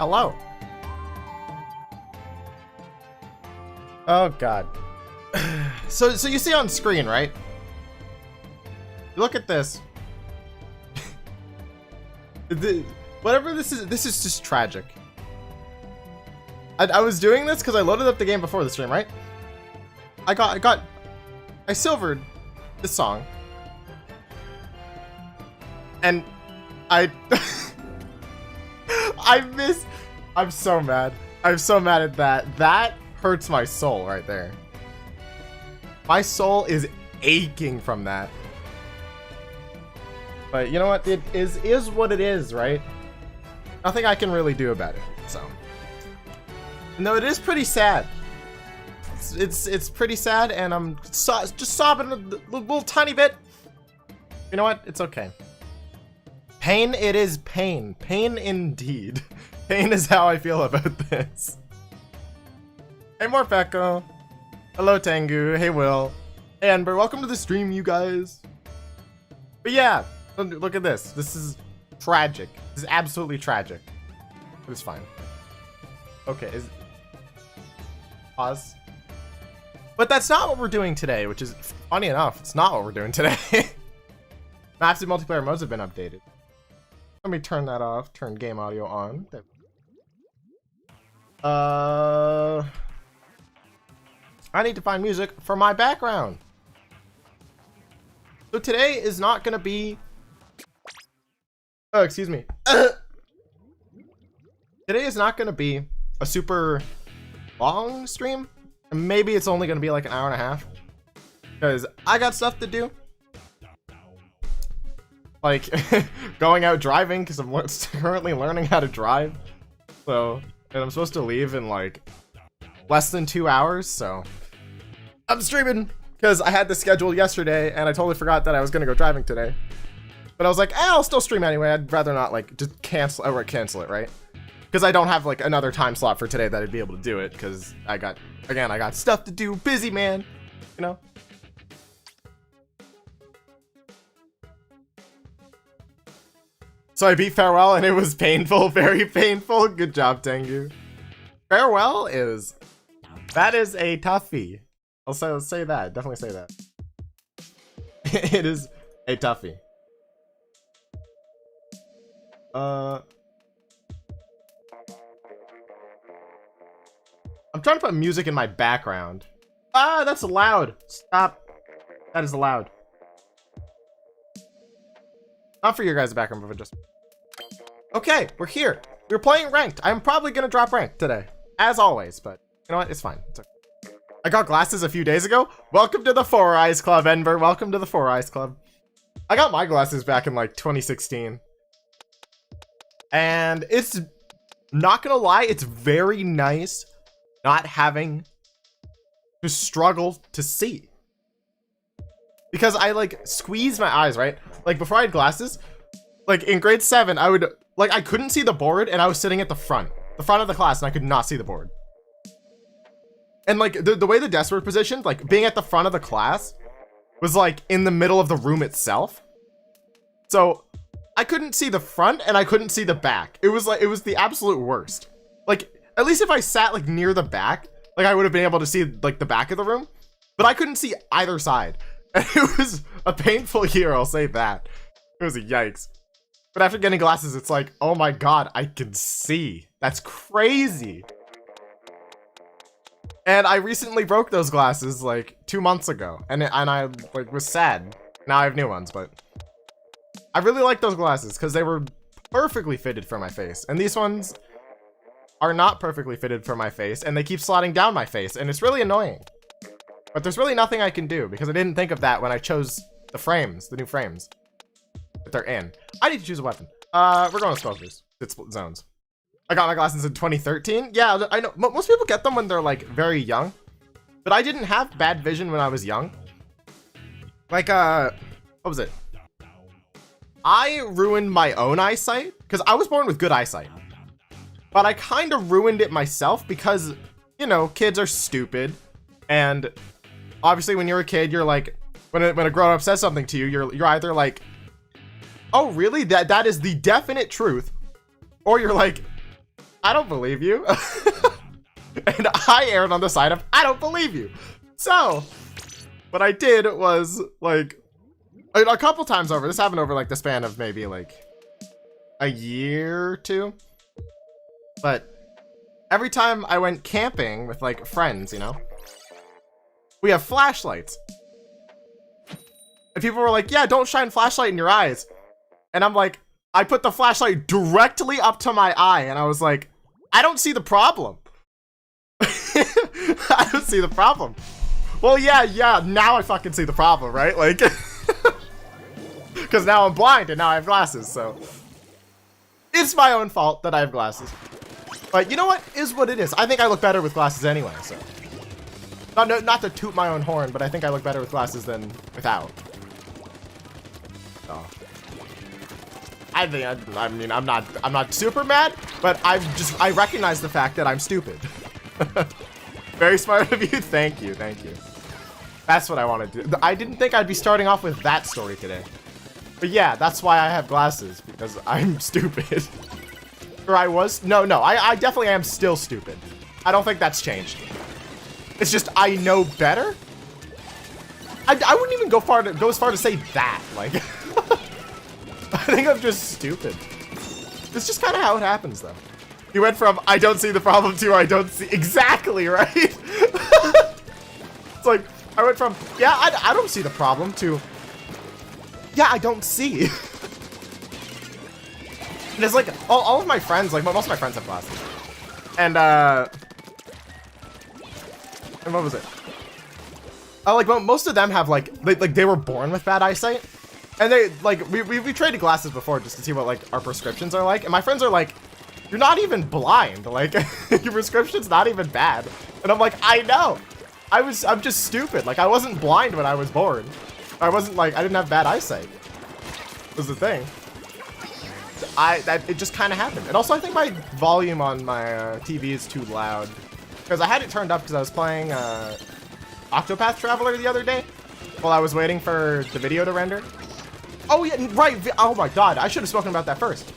Hello. Oh god. So you see on screen, right? Look at this. Whatever this is just tragic. I was doing this because I loaded up the game before the stream, right? I silvered this song. And I'm so mad. I'm so mad at that. That hurts my soul right there. My soul is aching from that. But you know what? It is what it is, right? Nothing I can really do about it. So, no, it is pretty sad. It's pretty sad, and I'm just sobbing a little tiny bit. You know what? It's okay. Pain, it is pain. Pain indeed. Pain is how I feel about this. Hey, Morpeko. Hello, Tengu. Hey, Will. Hey, Ember. Welcome to the stream, you guys. But yeah, look at this. This is tragic. This is absolutely tragic. But it's fine. Okay, pause. But that's not what we're doing today, which is funny enough. It's not what we're doing today. Maps and multiplayer modes have been updated. Let me turn that off. Turn game audio on. I need to find music for my background. So today is not gonna be... Oh, excuse me. Today is not gonna be a super long stream. Maybe it's only gonna be like an hour and a half. Because I got stuff to do. Like, going out driving, because I'm currently learning how to drive. So, and I'm supposed to leave in like less than 2 hours, so I'm streaming because I had this scheduled yesterday and I totally forgot that I was gonna go driving today. But I was like, I'll still stream anyway. I'd rather not like just cancel it, right? Because I don't have like another time slot for today that I'd be able to do it because I got stuff to do. Busy, man, you know? So I beat Farewell and it was painful, very painful. Good job, Tengu. Farewell that is a toughie. I'll say that, definitely say that. It is a toughie. I'm trying to put music in my background. Ah, that's loud. Stop. That is loud. Not for your guys' background, but just... Okay, we're here. We're playing ranked. I'm probably gonna drop ranked today, as always, but you know what? It's fine. It's okay. I got glasses a few days ago. Welcome to the Four Eyes Club, Enver. Welcome to the Four Eyes Club. I got my glasses back in like 2016. And it's not gonna lie, it's very nice not having to struggle to see. Because I like squeeze my eyes, right? Like before I had glasses, like in grade 7, I couldn't see the board and I was sitting at the front of the class and I could not see the board. And like the way the desks were positioned, like being at the front of the class was like in the middle of the room itself. So I couldn't see the front and I couldn't see the back. It was the absolute worst. Like at least if I sat like near the back, like I would have been able to see like the back of the room, but I couldn't see either side. And it was a painful year, I'll say that. It was a yikes. But after getting glasses, it's like, oh my god, I can see. That's crazy. And I recently broke those glasses like 2 months ago, and I like was sad. Now I have new ones, but I really like those glasses because they were perfectly fitted for my face, and these ones are not perfectly fitted for my face, and they keep sliding down my face, and it's really annoying. But there's really nothing I can do because I didn't think of that when I chose the new frames that they're in. I need to choose a weapon. We're going with smokers. It's split zones. I got my glasses in 2013. Yeah, I know most people get them when they're like very young, but I didn't have bad vision when I was young. Like, what was it? I ruined my own eyesight because I was born with good eyesight, but I kind of ruined it myself because, you know, kids are stupid. And obviously when you're a kid, you're like, when a grown-up says something to you, you're either like, oh really, that is the definite truth, or you're like, I don't believe you. And I erred on the side of, I don't believe you. So, what I did was, like, a couple times over, this happened over, like, the span of maybe, like, a year or two. But every time I went camping with, like, friends, you know, we have flashlights. And people were like, yeah, don't shine flashlight in your eyes. And I'm like, I put the flashlight directly up to my eye, and I was like, I don't see the problem. I don't see the problem. Well, yeah, now I fucking see the problem, right? Like, because now I'm blind and now I have glasses, so. It's my own fault that I have glasses. But you know what? Is what it is. I think I look better with glasses anyway, so. Not to toot my own horn, but I think I look better with glasses than without. So. I mean, I'm not super mad, but I recognize the fact that I'm stupid. Very smart of you. Thank you. That's what I wanted to do. I didn't think I'd be starting off with that story today. But yeah, that's why I have glasses, because I'm stupid. Or I was. No, I definitely am still stupid. I don't think that's changed. It's just I know better. I wouldn't even go as far to say that. Like, I think I'm just stupid. It's just kind of how it happens, though. You went from I don't see the problem to I don't see exactly, right? It's like I went from yeah, I don't see the problem to yeah, I don't see. And it's like all of my friends, like most of my friends have glasses. And what was it? Oh, like most of them have like they were born with bad eyesight. And they like we traded glasses before just to see what like our prescriptions are like. And my friends are like, you're not even blind. Like your prescription's not even bad. And I'm like, I know. I'm just stupid. Like I wasn't blind when I was born. I wasn't like I didn't have bad eyesight. Was the thing. It just kind of happened. And also I think my volume on my TV is too loud because I had it turned up because I was playing Octopath Traveler the other day while I was waiting for the video to render. Oh yeah, right. Oh my god, I should have spoken about that first.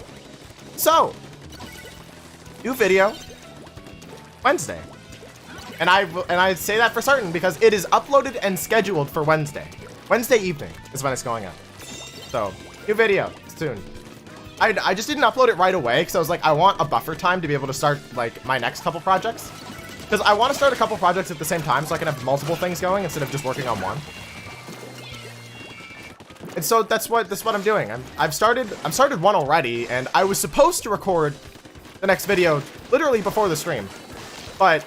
So, new video Wednesday, and I say that for certain because it is uploaded and scheduled for Wednesday. Wednesday evening is when it's going up. So, new video soon. I just didn't upload it right away because I was like, I want a buffer time to be able to start like my next couple projects. Because I want to start a couple projects at the same time so I can have multiple things going instead of just working on one. And so that's what I'm doing. I've started one already, and I was supposed to record the next video literally before the stream, but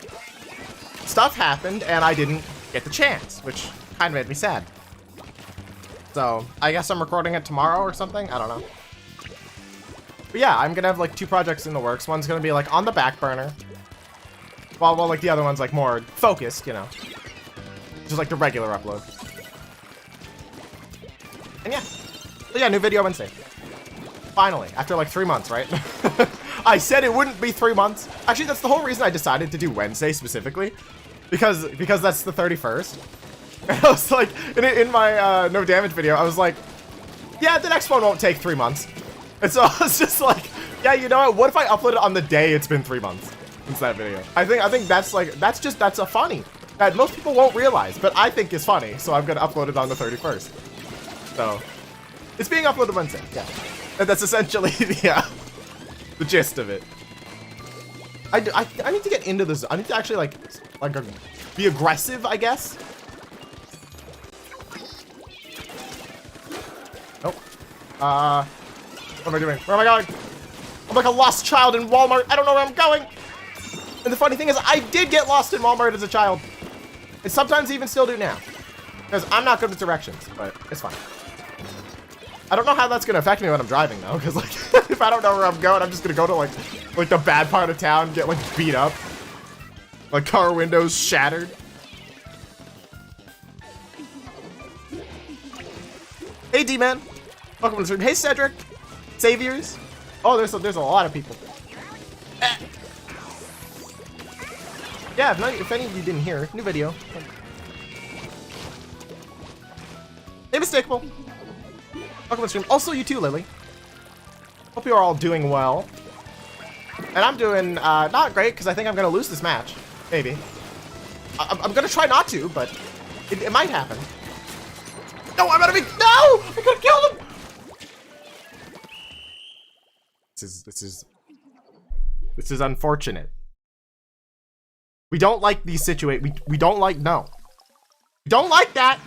stuff happened and I didn't get the chance, which kind of made me sad. So I guess I'm recording it tomorrow or something. I don't know. But yeah, I'm gonna have like 2 projects in the works. One's gonna be like on the back burner, while like the other one's like more focused, you know, just like the regular upload. And yeah. So yeah, new video Wednesday. Finally, after like 3 months, right? I said it wouldn't be 3 months. Actually, that's the whole reason I decided to do Wednesday specifically. Because that's the 31st. And I was like, in my no damage video, I was like, yeah, the next one won't take 3 months. And so I was just like, yeah, you know what if I upload it on the day it's been 3 months since that video? I think that's like, that's a funny that most people won't realize, but I think is funny. So I'm gonna upload it on the 31st. So, it's being uploaded Wednesday, yeah. And that's essentially the gist of it. I need to get into this. I need to actually like be aggressive, I guess. Nope. What am I doing? Where am I going? I'm like a lost child in Walmart. I don't know where I'm going. And the funny thing is, I did get lost in Walmart as a child. And sometimes even still do now. Because I'm not good with directions, but it's fine. I don't know how that's gonna affect me when I'm driving though, because like if I don't know where I'm going, I'm just gonna go to like the bad part of town, get like beat up, like car windows shattered. Hey D-Man, welcome to the stream. Hey Cedric, Saviors. Oh, there's a lot of people. Yeah, if any of you didn't hear, new video. Hey Mistakable. Welcome to the stream. Also, you too, Lily. Hope you are all doing well. And I'm doing not great because I think I'm going to lose this match. Maybe. I'm going to try not to, but it might happen. No, I'm going to be... No! I could have killed him! This is unfortunate. We don't like these situations. We don't like... No. We don't like that!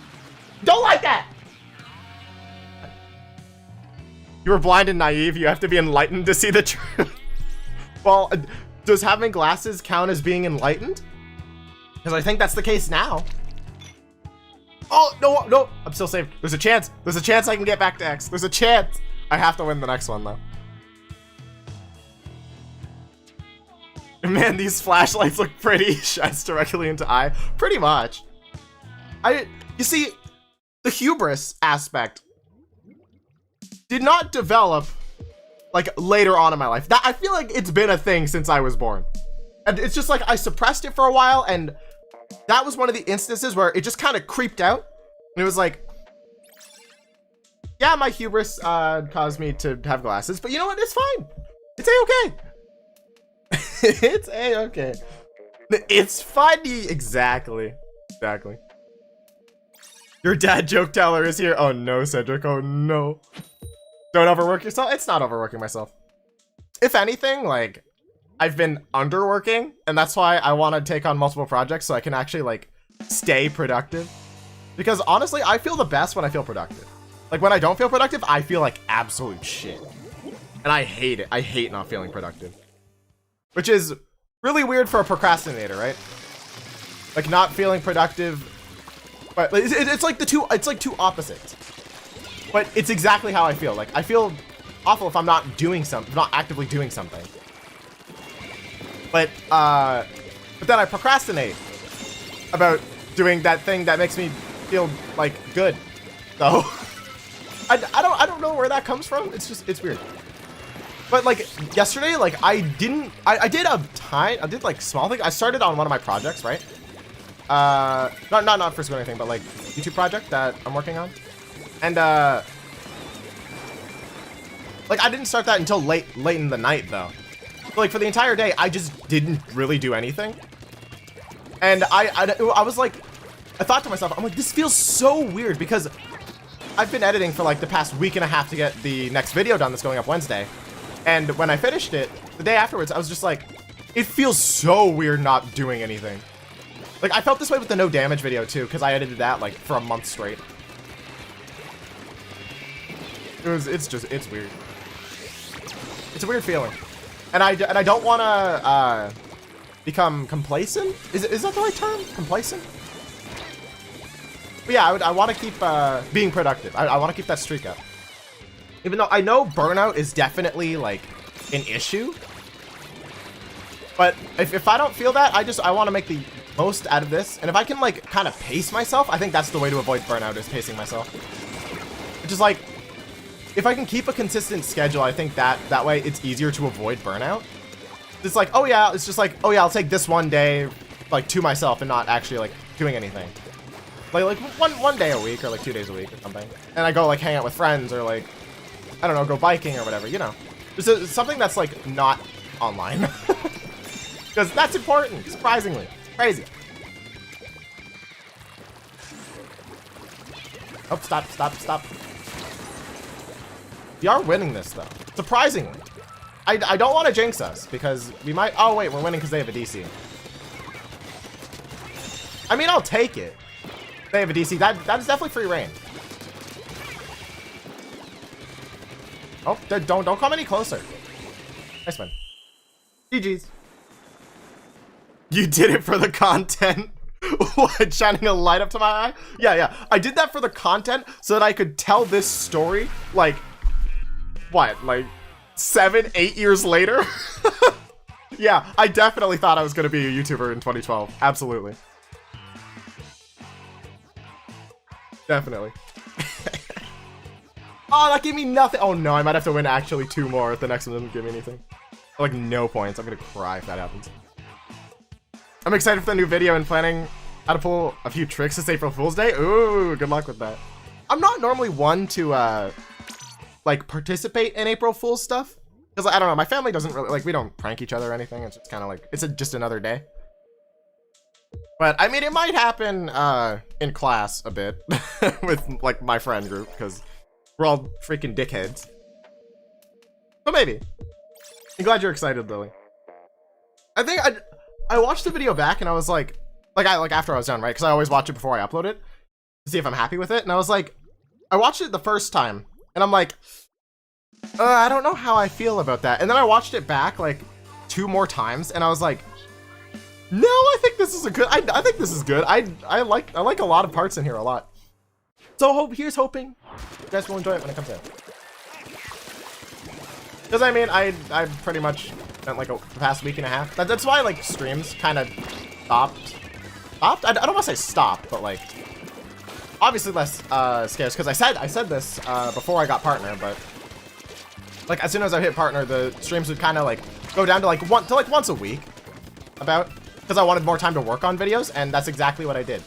We don't like that! You were blind and naive. You have to be enlightened to see the truth. Well, does having glasses count as being enlightened? Because I think that's the case now. Oh, no, no. I'm still safe. There's a chance. There's a chance I can get back to X. There's a chance. I have to win the next one, though. Man, these flashlights look pretty. Shines directly into eye. Pretty much. You see, the hubris aspect did not develop like later on in my life. That I feel like it's been a thing since I was born. And it's just like I suppressed it for a while, and that was one of the instances where it just kind of creeped out. And it was like, yeah, my hubris caused me to have glasses, but you know what? It's fine. It's a-okay. It's a-okay. It's funny. Exactly. Exactly. Your dad joke teller is here. Oh no, Cedric. Oh no. Don't overwork yourself. It's not overworking myself. If anything, like, I've been underworking, and that's why I want to take on multiple projects so I can actually like stay productive. Because honestly, I feel the best when I feel productive. Like when I don't feel productive, I feel like absolute shit. And I hate it. I hate not feeling productive. Which is really weird for a procrastinator, right? Like not feeling productive, but it's like two opposites. But it's exactly how I feel. Like I feel awful if I'm not doing something, not actively doing something. But then I procrastinate about doing that thing that makes me feel like good. So I don't know where that comes from. It's weird. But like yesterday, like I did like small things. I started on one of my projects, right? Not for school or anything, but like YouTube project that I'm working on. And like I didn't start that until late in the night though. But, like for the entire day, I just didn't really do anything. And I was like, I thought to myself, I'm like, this feels so weird because I've been editing for like the past week and a half to get the next video done that's going up Wednesday. And when I finished it, the day afterwards, I was just like, it feels so weird not doing anything. Like I felt this way with the no damage video too, because I edited that like for a month straight. It's weird. It's a weird feeling. And I don't want to become complacent. Is that the right term? Complacent? But yeah, I want to keep being productive. I want to keep that streak up. Even though I know burnout is definitely like an issue. But if I don't feel that, I want to make the most out of this. And if I can like kind of pace myself, I think that's the way to avoid burnout, is pacing myself. Which is like, if I can keep a consistent schedule, I think that way it's easier to avoid burnout. It's like, oh yeah, it's just like, oh yeah, I'll take this one day like to myself and not actually like doing anything. Like one day a week or like 2 days a week or something. And I go like hang out with friends or like, I don't know, go biking or whatever, you know. Just something that's like not online. Because that's important, surprisingly. Crazy. Oh, stop. We are winning this though, surprisingly. I don't want to jinx us because we might. Oh wait, we're winning because they have a DC. I mean, I'll take it. They have a DC. That is definitely free reign. Oh, don't come any closer. Nice one. GG's. You did it for the content. What, shining a light up to my eye? Yeah. I did that for the content so that I could tell this story like, what, like 7-8 years later? Yeah, I definitely thought I was going to be a YouTuber in 2012. Absolutely. Definitely. Oh, that gave me nothing. Oh no, I might have to win actually 2 more if the next one doesn't give me anything. Like no points. I'm going to cry if that happens. I'm excited for the new video and planning how to pull a few tricks this April Fool's Day. Ooh, good luck with that. I'm not normally one to like participate in April Fool's stuff. Because I don't know, my family doesn't really, like, we don't prank each other or anything. It's just kind of like, it's just another day. But, I mean, it might happen in class a bit with, like, my friend group, because we're all freaking dickheads. But maybe. I'm glad you're excited, Lily. I think I watched the video back and I was like after I was done, right? Because I always watch it before I upload it to see if I'm happy with it. And I was like, I watched it the first time and I'm like, I don't know how I feel about that. And then I watched it back like 2 more times and I was like, no, I think this is a good, I think this is good. I like a lot of parts in here a lot. So here's hoping you guys will enjoy it when it comes out. Because I mean, I pretty much spent like the past week and a half. That's why like streams kind of stopped. I don't want to say stopped, but like obviously less scarce. Because I said this before I got partner, but like as soon as I hit partner, the streams would kind of like go down to like once a week, about, because I wanted more time to work on videos, and that's exactly what I did.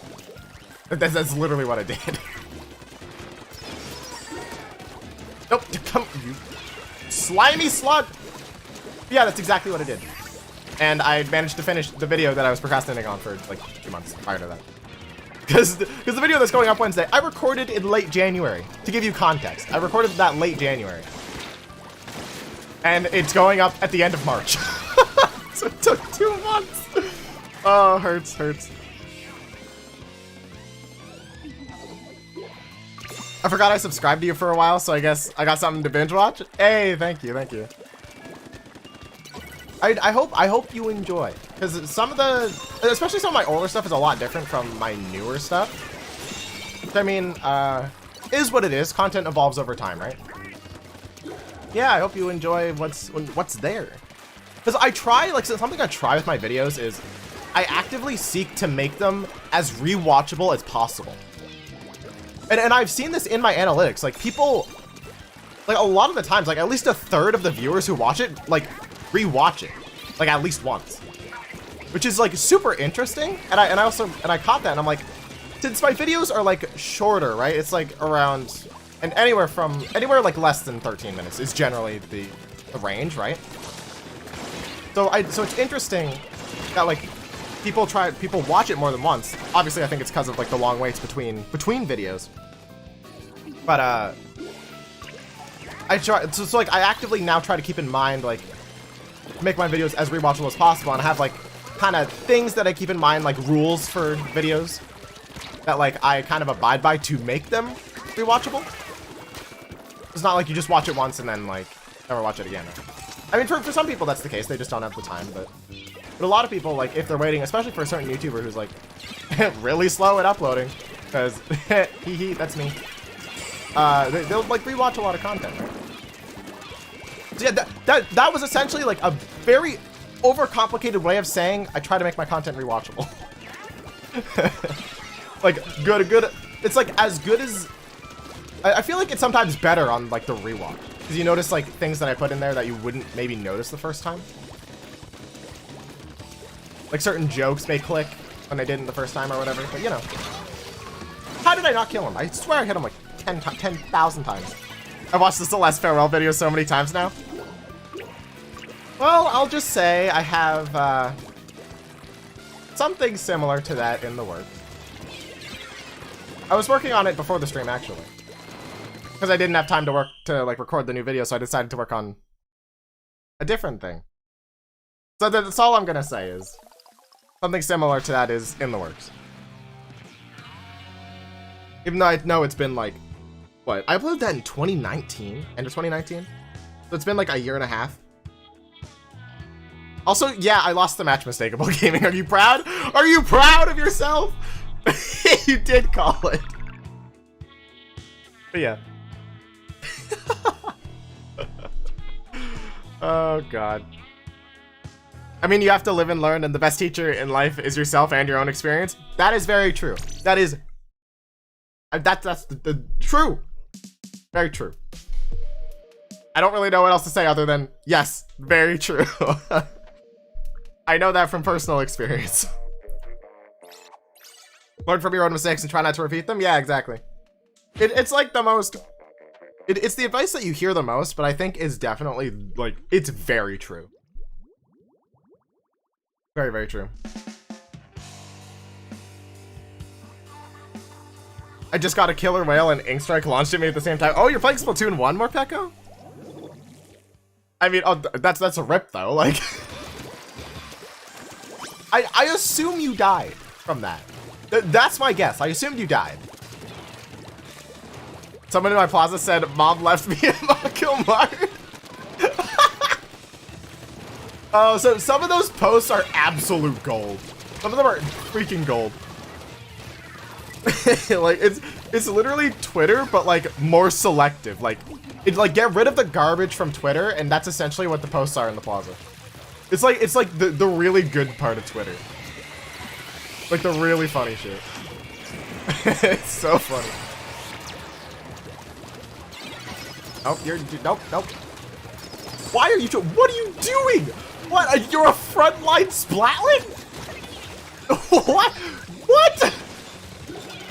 That's literally what I did. Nope, come you. Slimy slug! Yeah, that's exactly what I did. And I managed to finish the video that I was procrastinating on for like 2 months prior to that. Because the video that's going up Wednesday, I recorded in late January. To give you context, I recorded that late January. And it's going up at the end of March. So it took 2 months. Oh, hurts. I forgot I subscribed to you for a while, so I guess I got something to binge watch. Hey, thank you. I hope you enjoy, because some of the, especially some of my older stuff is a lot different from my newer stuff. Which, I mean, is what it is. Content evolves over time, right? Yeah, I hope you enjoy what's there. Because I try, like, something I try with my videos is I actively seek to make them as rewatchable as possible. And I've seen this in my analytics, like people, like a lot of the times, like at least 1/3 of the viewers who watch it, like rewatch it, like at least once, which is like super interesting. And I caught that and I'm like, since my videos are like shorter, right? It's like around, and anywhere like less than 13 minutes is generally the range, right? So it's interesting that like people watch it more than once. Obviously, I think it's because of like the long waits between videos. But I try, so like I actively now try to keep in mind, like, make my videos as rewatchable as possible, and I have like kind of things that I keep in mind, like rules for videos that like I kind of abide by to make them rewatchable. It's not like you just watch it once and then like never watch it again. I mean, for some people that's the case, they just don't have the time, but a lot of people, like, if they're waiting, especially for a certain YouTuber who's, like, really slow at uploading, because, that's me, they'll, like, rewatch a lot of content, right? So, yeah, that was essentially, like, a very overcomplicated way of saying I try to make my content rewatchable. Like, good, it's, like, as good as, I feel like it's sometimes better on, like, the rewatch, because you notice, like, things that I put in there that you wouldn't maybe notice the first time. Like, certain jokes may click when I didn't the first time or whatever, but you know. How did I not kill him? I swear I hit him like 10,000 times. I've watched the Celeste farewell video so many times now. Well, I'll just say I have something similar to that in the works. I was working on it before the stream, actually. Because I didn't have time to like record the new video, so I decided to work on a different thing. So that's all I'm gonna say is something similar to that is in the works. Even though I know it's been like, what? I uploaded that in 2019, end of 2019? So it's been like a year and a half. Also, yeah, I lost the match Mistakable Gaming. Are you proud? Are you proud of yourself? You did call it. But yeah. Oh, God. I mean, you have to live and learn, and the best teacher in life is yourself and your own experience. That is very true. That is... That's the true. Very true. I don't really know what else to say other than, yes, very true. I know that from personal experience. Learn from your own mistakes and try not to repeat them? Yeah, exactly. It's like the most It's the advice that you hear the most, but I think is definitely, like, it's very true. Very, very true. I just got a killer whale and Ink Strike launched at me at the same time. Oh, you're playing Splatoon 1, Morpeko? I mean, oh, that's a rip though. Like, I assume you died from that. That's my guess. I assumed you died. Someone in my plaza said, "Mom left me in Mach Mart." Oh, so some of those posts are absolute gold. Some of them are freaking gold. Like, it's literally Twitter, but like more selective. Like, get rid of the garbage from Twitter, and that's essentially what the posts are in the plaza. It's like the really good part of Twitter. Like the really funny shit. It's so funny. Oh, nope. Why are you what are you doing? What? You're a frontline splatling? What?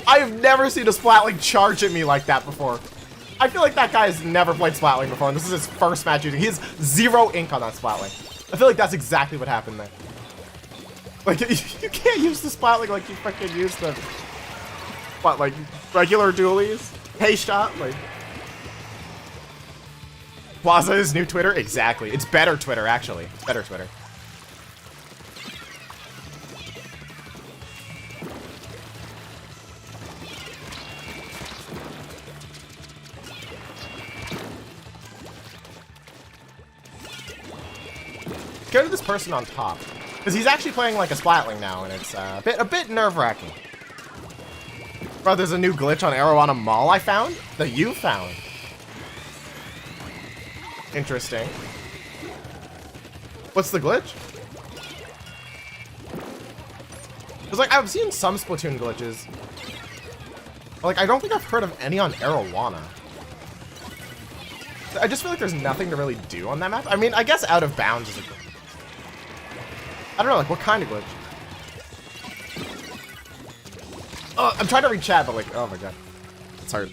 I've never seen a splatling charge at me like that before. I feel like that guy has never played splatling before, and this is his first match using. He has 0 ink on that splatling. I feel like that's exactly what happened there. Like, you can't use the splatling like you freaking use the, what, like regular dualies? Hey shot, like. Plaza is new Twitter? Exactly. It's better Twitter, actually. It's better Twitter. Go to this person on top, because he's actually playing like a splatling now, and it's a bit nerve-wracking. Bro, there's a new glitch on Arowana Mall I found that you found. Interesting. What's the glitch? Because like I've seen some Splatoon glitches. But, like, I don't think I've heard of any on Arowana. I just feel like there's nothing to really do on that map. I mean, I guess Out of Bounds is a glitch. I don't know, like, what kind of glitch? Oh, I'm trying to read chat, but like, oh my god. It's hard.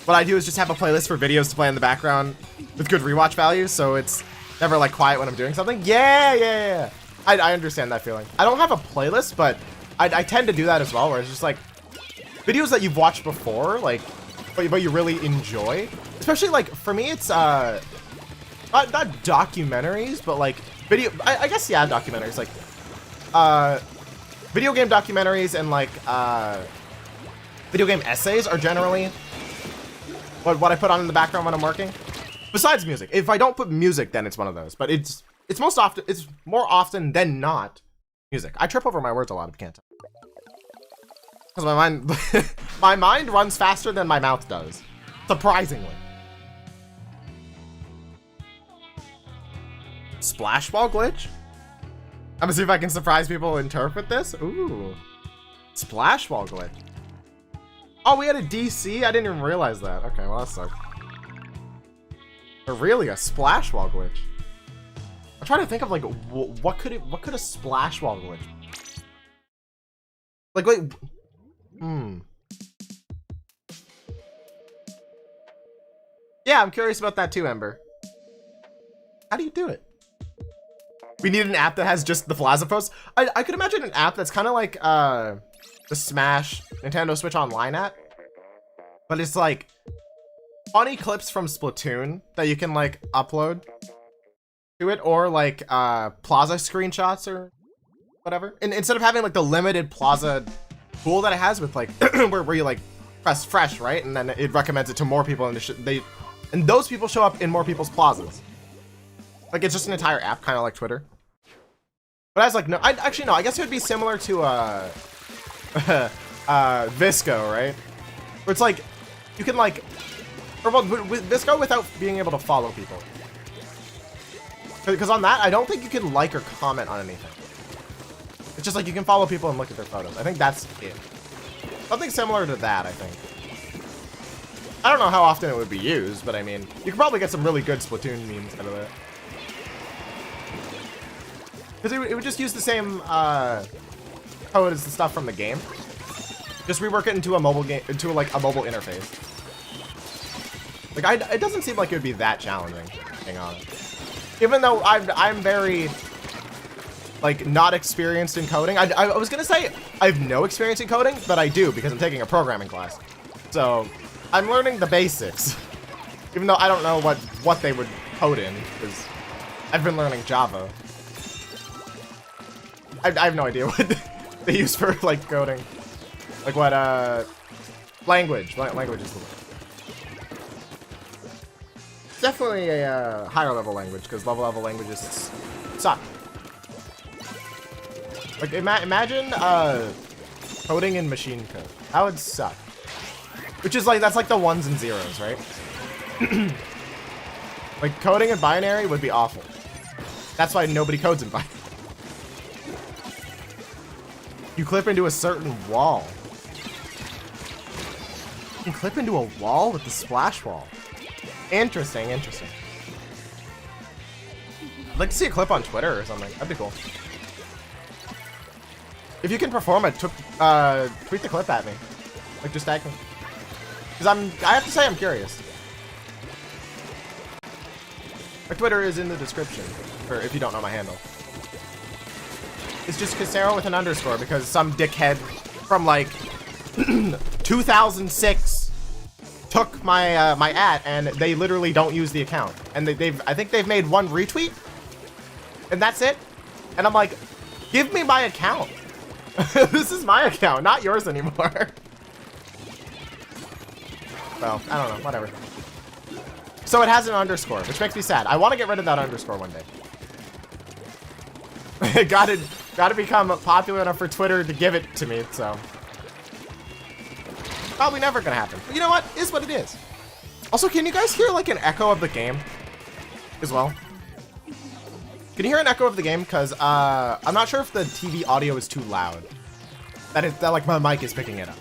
What I do is just have a playlist for videos to play in the background with good rewatch values, so it's never like quiet when I'm doing something. Yeah. I understand that feeling. I don't have a playlist, but I tend to do that as well, where it's just like videos that you've watched before, like, but you really enjoy. Especially like, for me, it's not documentaries, but like I guess, yeah, documentaries, like video game documentaries and like video game essays are generally what I put on in the background when I'm working. Besides music. If I don't put music, then it's one of those. But it's more often than not music. I trip over my words a lot if you can't tell. Because my mind runs faster than my mouth does. Surprisingly. Splash ball glitch? I'm gonna see if I can surprise people and interpret this. Ooh. Splash ball glitch. Oh, we had a DC? I didn't even realize that. Okay, well that sucks. But really, a splash wall glitch. I'm trying to think of like what could a splash wall glitch? Like wait, Yeah, I'm curious about that too, Ember. How do you do it? We need an app that has just the Plaza posts. I could imagine an app that's kind of like the Smash Nintendo Switch Online app, but it's like funny clips from Splatoon that you can like upload to it, or like Plaza screenshots or whatever. And instead of having like the limited Plaza pool that it has with like where you like press fresh, right, and then it recommends it to more people, and and those people show up in more people's plazas. Like it's just an entire app, kind of like Twitter. But I was like, no, actually no. I guess it would be similar to Visco, right? Where it's like you can like, or well, with Visco without being able to follow people. Because on that, I don't think you can like or comment on anything. It's just like you can follow people and look at their photos. I think that's it. Something similar to that, I think. I don't know how often it would be used, but I mean, you could probably get some really good Splatoon memes out of that. Because it would just use the same code as the stuff from the game. Just rework it into a mobile game, into like a mobile interface. Like, it doesn't seem like it would be that challenging, hang on. Even though I'm very, like, not experienced in coding. I was gonna say I have no experience in coding, but I do because I'm taking a programming class. So, I'm learning the basics. Even though I don't know what they would code in, because I've been learning Java. I have no idea what they use for, like, coding. Like what, language. Language is the word. It's definitely a higher level language, because low level languages suck. Like, imagine, coding in machine code. That would suck. Which is like, that's like the ones and zeros, right? Like, coding in binary would be awful. That's why nobody codes in binary. You clip into a certain wall. You can clip into a wall with the splash wall. Interesting, interesting. I'd like to see a clip on Twitter or something. That'd be cool. If you can perform it, tweet the clip at me. Like, just tag me. Because I have to say I'm curious. My Twitter is in the description, or if you don't know my handle. It's just Casero with an underscore because some dickhead from like 2006 took my my @ and they literally don't use the account. And I think they've made one retweet, and that's it. And I'm like, give me my account. This is my account, not yours anymore. Well, I don't know, whatever. So it has an underscore, which makes me sad. I want to get rid of that underscore one day. Gotta become popular enough for Twitter to give it to me, so. Probably never gonna happen. But you know what? Is what it is. Also, can you guys hear like an echo of the game as well? Can you hear an echo of the game? Because I'm not sure if the TV audio is too loud. That like my mic is picking it up.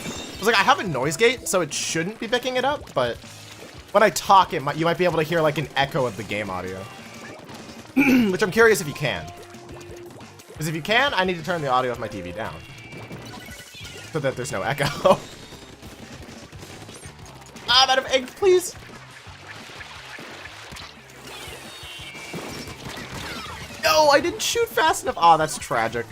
I was like, I have a noise gate, so it shouldn't be picking it up, but when I talk, you might be able to hear like an echo of the game audio. Which I'm curious if you can. Because if you can, I need to turn the audio of my TV down. So that there's no echo. I'm out of eggs, please. No, I didn't shoot fast enough. Oh, that's tragic.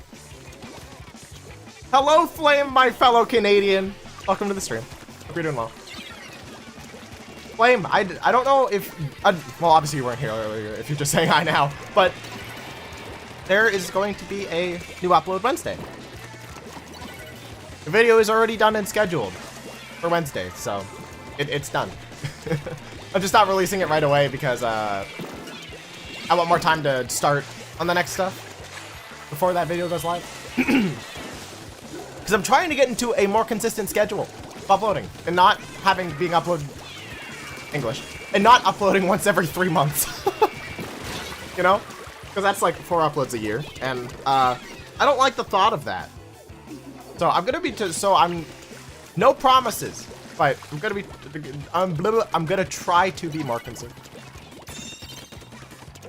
Hello, Flame, my fellow Canadian. Welcome to the stream. Hope you're doing well. Flame, I don't know if... well, obviously you weren't here earlier if you're just saying hi now, but there is going to be a new upload Wednesday. The video is already done and scheduled for Wednesday, so it's done. I'm just not releasing it right away because I want more time to start on the next stuff before that video goes live. Because I'm trying to get into a more consistent schedule of uploading and not being uploaded English and not uploading once every 3 months. You know, because that's like 4 uploads a year, and I don't like the thought of that. So I'm gonna be I'm no promises, but I'm gonna try to be more consistent.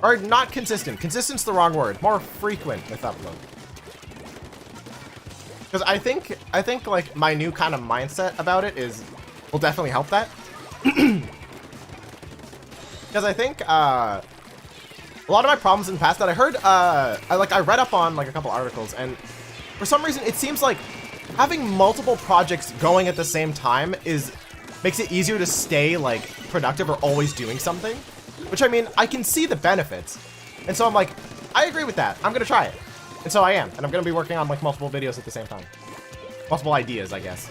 Or not consistent. Consistent's the wrong word. More frequent with upload. Because I think like my new kind of mindset about it will definitely help that. Because I think a lot of my problems in the past that I heard, I read up on like a couple articles, and for some reason it seems like having multiple projects going at the same time makes it easier to stay like productive or always doing something. Which, I mean, I can see the benefits. And so I'm like, I agree with that. I'm gonna try it. And so I am. And I'm gonna be working on like multiple videos at the same time. Multiple ideas, I guess.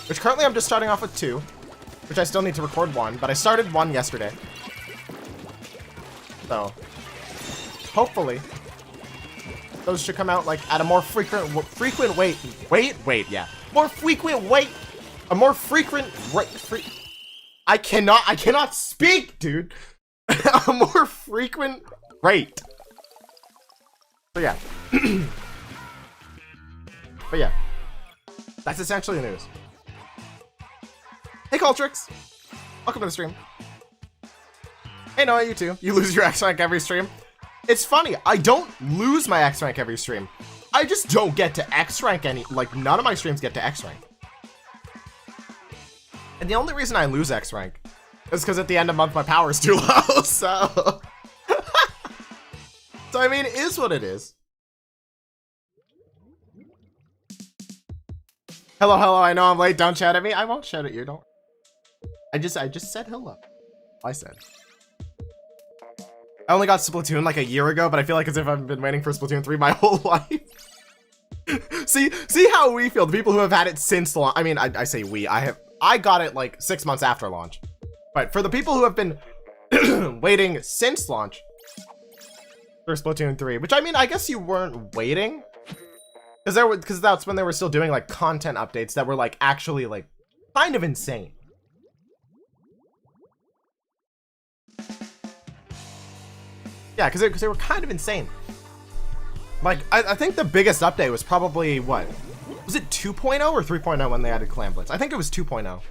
Which currently I'm just starting off with 2. Which I still need to record 1. But I started 1 yesterday. So, hopefully, those should come out like at a more frequent I cannot speak, dude. A more frequent rate. So yeah. But yeah. That's essentially the news. Hey, Cultrix. Welcome to the stream. Hey, Noah, you too. You lose your X rank every stream. It's funny. I don't lose my X rank every stream. I just don't get to X rank like, none of my streams get to X rank. And the only reason I lose X rank It's because at the end of the month my power is too low, so... So I mean, it is what it is. Hello, hello, I know I'm late, don't shout at me. I won't shout at you, don't. I just said hello. I said. I only got Splatoon like a year ago, but I feel like as if I've been waiting for Splatoon 3 my whole life. see how we feel, the people who have had it since launch. I mean, I say we, I got it like 6 months after launch. But for the people who have been waiting since launch for Splatoon 3, which I mean, I guess you weren't waiting. Because that's when they were still doing like content updates that were like actually like kind of insane. Yeah, because they were kind of insane. Like, I think the biggest update was probably, what? Was it 2.0 or 3.0 when they added Clam Blitz? I think it was 2.0.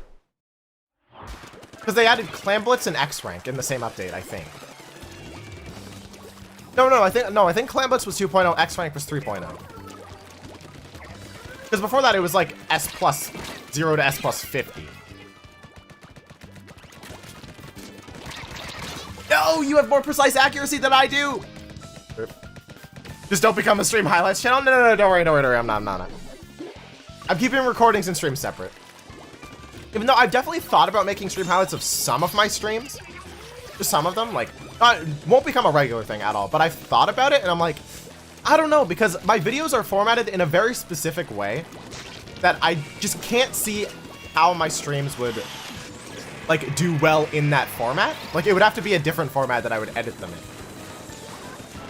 Because they added Clam Blitz and X-Rank in the same update, I think. No, I think Clam Blitz was 2.0, X-Rank was 3.0. Because before that, it was like S plus 0 to S plus 50. No, you have more precise accuracy than I do! Just don't become a stream highlights channel. No, don't worry. I'm not. I'm keeping recordings and streams separate. Even though I've definitely thought about making stream highlights of some of my streams. Just some of them, like, won't become a regular thing at all, but I've thought about it and I'm like, I don't know, because my videos are formatted in a very specific way that I just can't see how my streams would, like, do well in that format. Like, it would have to be a different format that I would edit them in.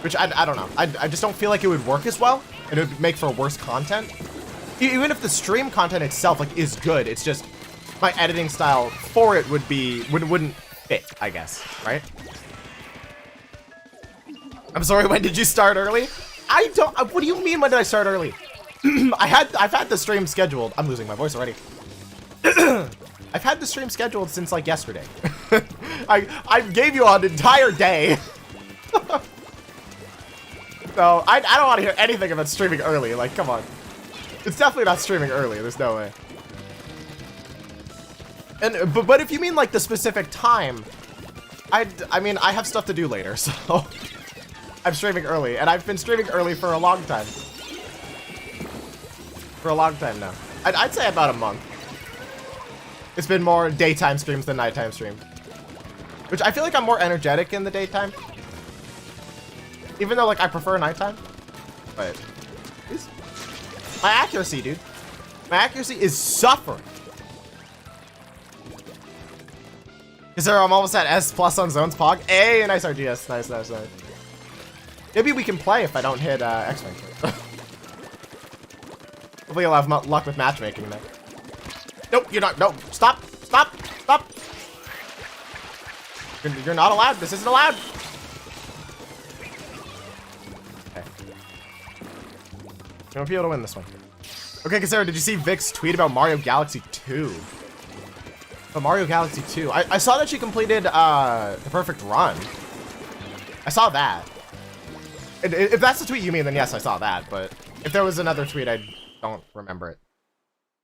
Which, I don't know. I just don't feel like it would work as well, and it would make for worse content. Even if the stream content itself, like, is good, it's just my editing style for it wouldn't fit, I guess, right? I'm sorry, when did you start early? I don't, what do you mean when did I start early? I've had the stream scheduled. I'm losing my voice already. I've had the stream scheduled since like yesterday. I gave you an entire day. So I don't want to hear anything about streaming early. Like, come on. It's definitely not streaming early. There's no way. And but if you mean like the specific time, I mean I have stuff to do later, so I'm streaming early, and I've been streaming early for a long time. For a long time now. I'd say about a month. It's been more daytime streams than nighttime streams. Which I feel like I'm more energetic in the daytime. Even though, like, I prefer nighttime. But, my accuracy, dude. My accuracy is suffering. Is there, I'm almost at S plus on Zones Pog. Hey, nice RGS. Nice. Maybe we can play if I don't hit X-Rank. Hopefully you'll have luck with matchmaking then. Nope, you're not. No, stop. You're not allowed. This isn't allowed. Okay. You won't be able to win this one. Okay, Kasera, did you see Vic's tweet about Mario Galaxy 2? Oh, Mario Galaxy 2. I saw that she completed the perfect run. I saw that. If that's the tweet you mean, then yes, I saw that. But if there was another tweet, I don't remember it.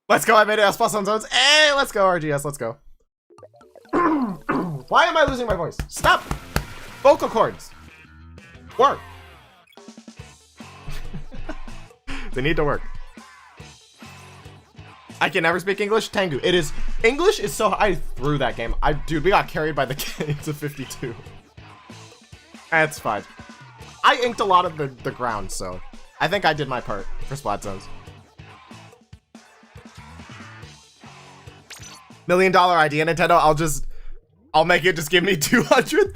Let's go, I made it S plus on Zones. Hey, let's go, RGS, let's go. Why am I losing my voice? Stop! Vocal cords. Work. They need to work. I can never speak English. Tengu. It is. English is so. I threw that game. Dude, we got carried by the game to 52. That's fine. I inked a lot of the ground, so I think I did my part for Splat Zones. $1 million idea, Nintendo. I'll make it just give me 200,000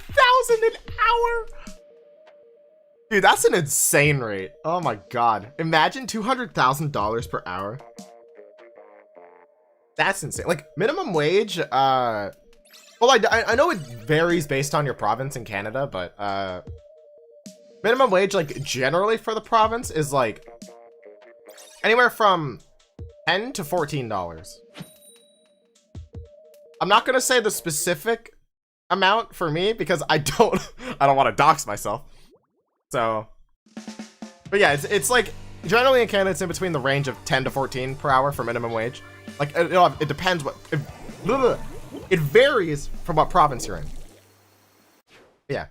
an hour. Dude, that's an insane rate. Oh my god. Imagine $200,000 per hour. That's insane. Like, minimum wage, well, I know it varies based on your province in Canada, but, minimum wage, like, generally for the province is, like, anywhere from $10 to $14. I'm not gonna say the specific amount for me because I don't want to dox myself. So, but yeah, it's like generally in Canada it's in between the range of 10 to 14 per hour for minimum wage. Like it depends what. It varies from what province you're in. Yeah.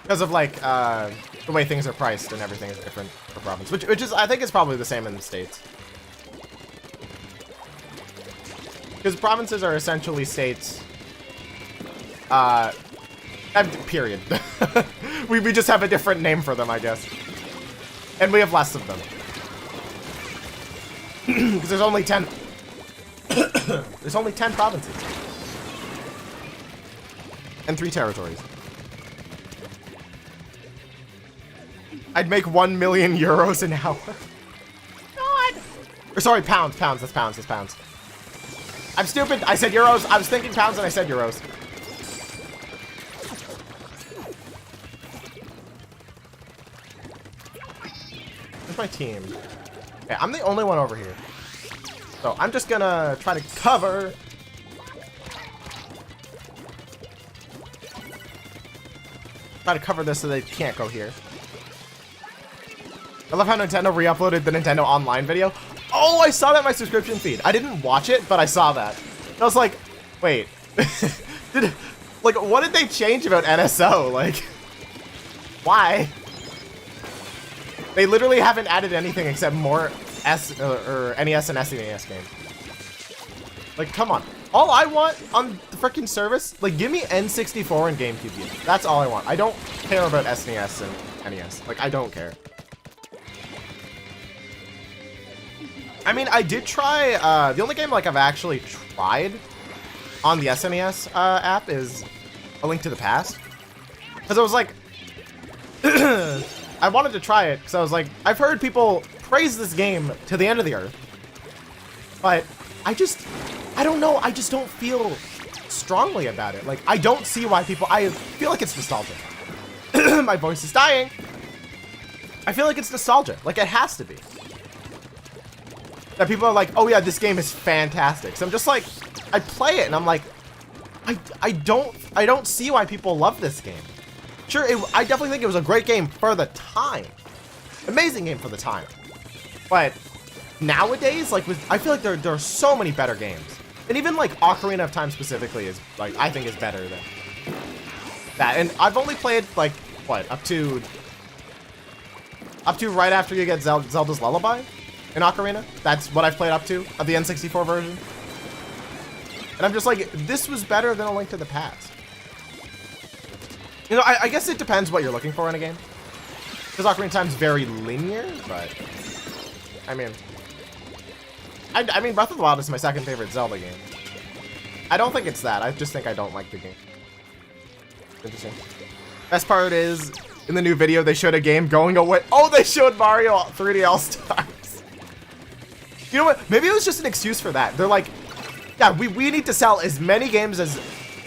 Because of like the way things are priced and everything is different per province, which is I think is probably the same in the States. Because provinces are essentially states. Period. we just have a different name for them, I guess. And we have less of them. Because there's only 10. There's only 10 provinces. And 3 territories. I'd make 1 million euros an hour. God. Or sorry, pounds. That's pounds. I'm stupid. I said euros. I was thinking pounds and I said euros. Where's my team? Okay, I'm the only one over here. So I'm just gonna try to cover. Try to cover this so they can't go here. I love how Nintendo re-uploaded the Nintendo Online video. Oh, I saw that in my subscription feed. I didn't watch it, but I saw that. I was like, wait. What did they change about NSO? Like, why? They literally haven't added anything except more NES and SNES games. Like, come on. All I want on the freaking service, like, give me N64 and GameCube games. That's all I want. I don't care about SNES and NES. Like, I don't care. I mean, I did try, the only game, like, I've actually tried on the SNES app is A Link to the Past. Because I was like, I wanted to try it, because I was like, I've heard people praise this game to the end of the earth. But I don't know, I just don't feel strongly about it. Like, I don't see why people, I feel like it's nostalgia. My voice is dying. I feel like it's nostalgia. Like, it has to be. That people are like, oh yeah, this game is fantastic. So I'm just like, I play it and I'm like, I don't see why people love this game. Sure, I definitely think it was a great game for the time. Amazing game for the time. But nowadays, like, I feel like there are so many better games. And even like Ocarina of Time specifically is like, I think is better than that. And I've only played like, what, up to right after you get Zelda's Lullaby in Ocarina. That's what I've played up to of the N64 version. And I'm just like, this was better than A Link to the Past. You know, I guess it depends what you're looking for in a game. Because Ocarina of Time's very linear, but I mean, Breath of the Wild is my second favorite Zelda game. I don't think it's that. I just think I don't like the game. Interesting. Best part is, in the new video, they showed a game going away. Oh, they showed Mario 3D All-Stars. You know what? Maybe it was just an excuse for that. They're like, yeah, we need to sell as many games as,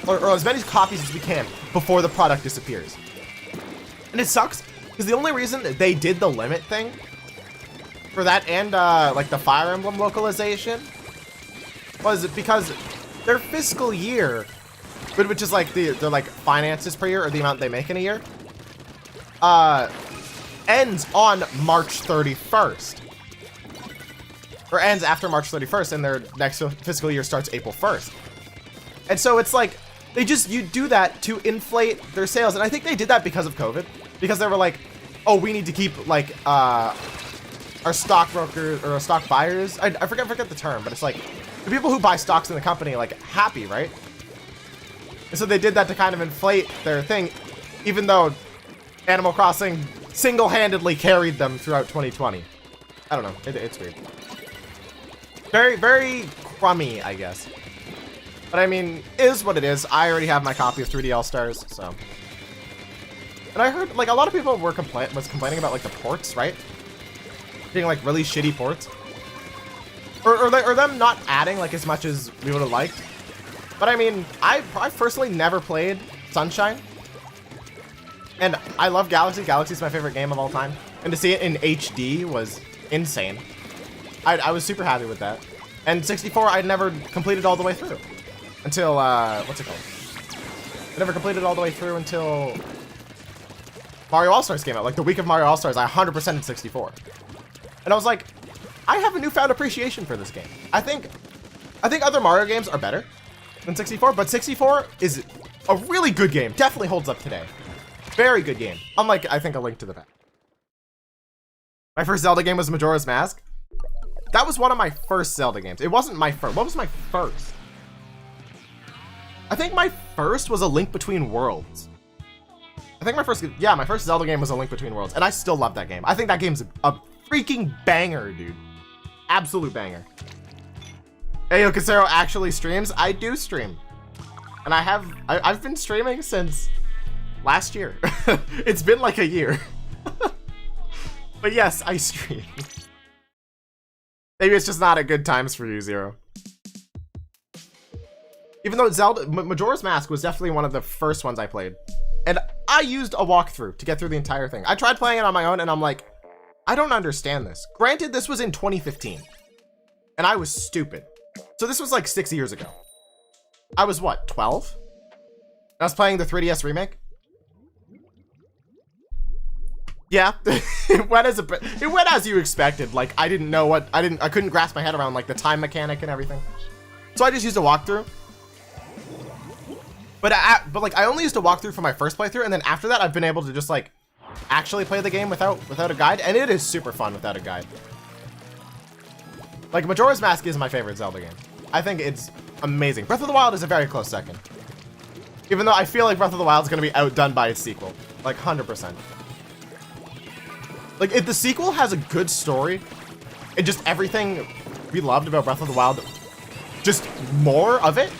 or as many copies as we can before the product disappears. And it sucks, because the only reason that they did the limit thing for that and like the Fire Emblem localization was because their fiscal year, which is like their like finances per year or the amount they make in a year, ends on March 31st. Or ends after March 31st, and their next fiscal year starts April 1st. And so it's like, you do that to inflate their sales. And I think they did that because of COVID. Because they were like, oh, we need to keep like our stockbrokers or stock buyers. I forget the term, but it's like the people who buy stocks in the company like happy, right? And so they did that to kind of inflate their thing, even though Animal Crossing single-handedly carried them throughout 2020. I don't know. It's weird. Very, very crummy, I guess. But I mean, is what it is. I already have my copy of 3D All-Stars, so. And I heard, like, a lot of people was complaining about, like, the ports, right? Being, like, really shitty ports. Or them not adding, like, as much as we would have liked. But I mean, I personally never played Sunshine. And I love Galaxy. Galaxy's my favorite game of all time. And to see it in HD was insane. I was super happy with that. And 64, I never completed all the way through. Until, what's it called? I never completed all the way through until Mario All-Stars came out. Like, the week of Mario All-Stars, I 100%ed 64. And I was like, I have a newfound appreciation for this game. I think other Mario games are better. than 64, but 64 is a really good game. Definitely holds up today. Very good game. Unlike, I think, A Link to the Past. My first Zelda game was Majora's Mask. That was one of my first Zelda games. It wasn't my first. What was my first? I think my first was A Link Between Worlds. I think my first Zelda game was A Link Between Worlds, and I still love that game. I think that game's a freaking banger, dude. Absolute banger. Ayo Casero actually streams. I do stream, and I've been streaming since last year. It's been like a year. But yes, I stream. Maybe it's just not at good times for you, Zero. Even though Majora's Mask was definitely one of the first ones I played. And I used a walkthrough to get through the entire thing. I tried playing it on my own and I'm like, I don't understand this. Granted, this was in 2015. And I was stupid. So this was like 6 years ago. I was what, 12? I was playing the 3DS remake. Yeah, it went as you expected. Like I didn't know what I couldn't grasp my head around like the time mechanic and everything. So I just used a walkthrough. But like I only used a walkthrough for my first playthrough, and then after that I've been able to just like actually play the game without a guide, and it is super fun without a guide. Like Majora's Mask is my favorite Zelda game. I think it's amazing. Breath of the Wild is a very close second. Even though I feel like Breath of the Wild is going to be outdone by its sequel, like 100%. Like if the sequel has a good story and just everything we loved about Breath of the Wild, just more of it,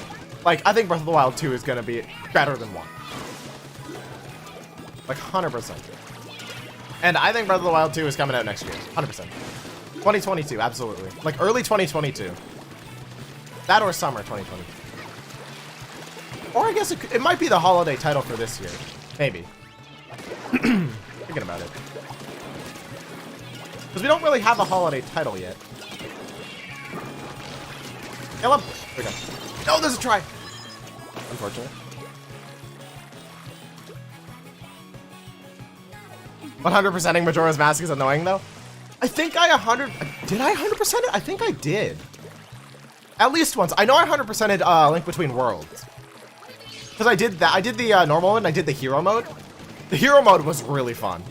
like I think Breath of the Wild 2 is going to be better than 1. Like 100%. And I think Breath of the Wild 2 is coming out next year. 100%. 2022, absolutely. Like early 2022. That or summer 2022. Or I guess it might be the holiday title for this year. Maybe. Thinking about it. Because we don't really have a holiday title yet. Here we go. No, there's a try. Unfortunate. 100%ing Majora's Mask is annoying though. I think did I 100% it? I think I did. At least once. I know I 100%ed Link Between Worlds. Because I did that. I did the normal mode and I did the hero mode. The hero mode was really fun.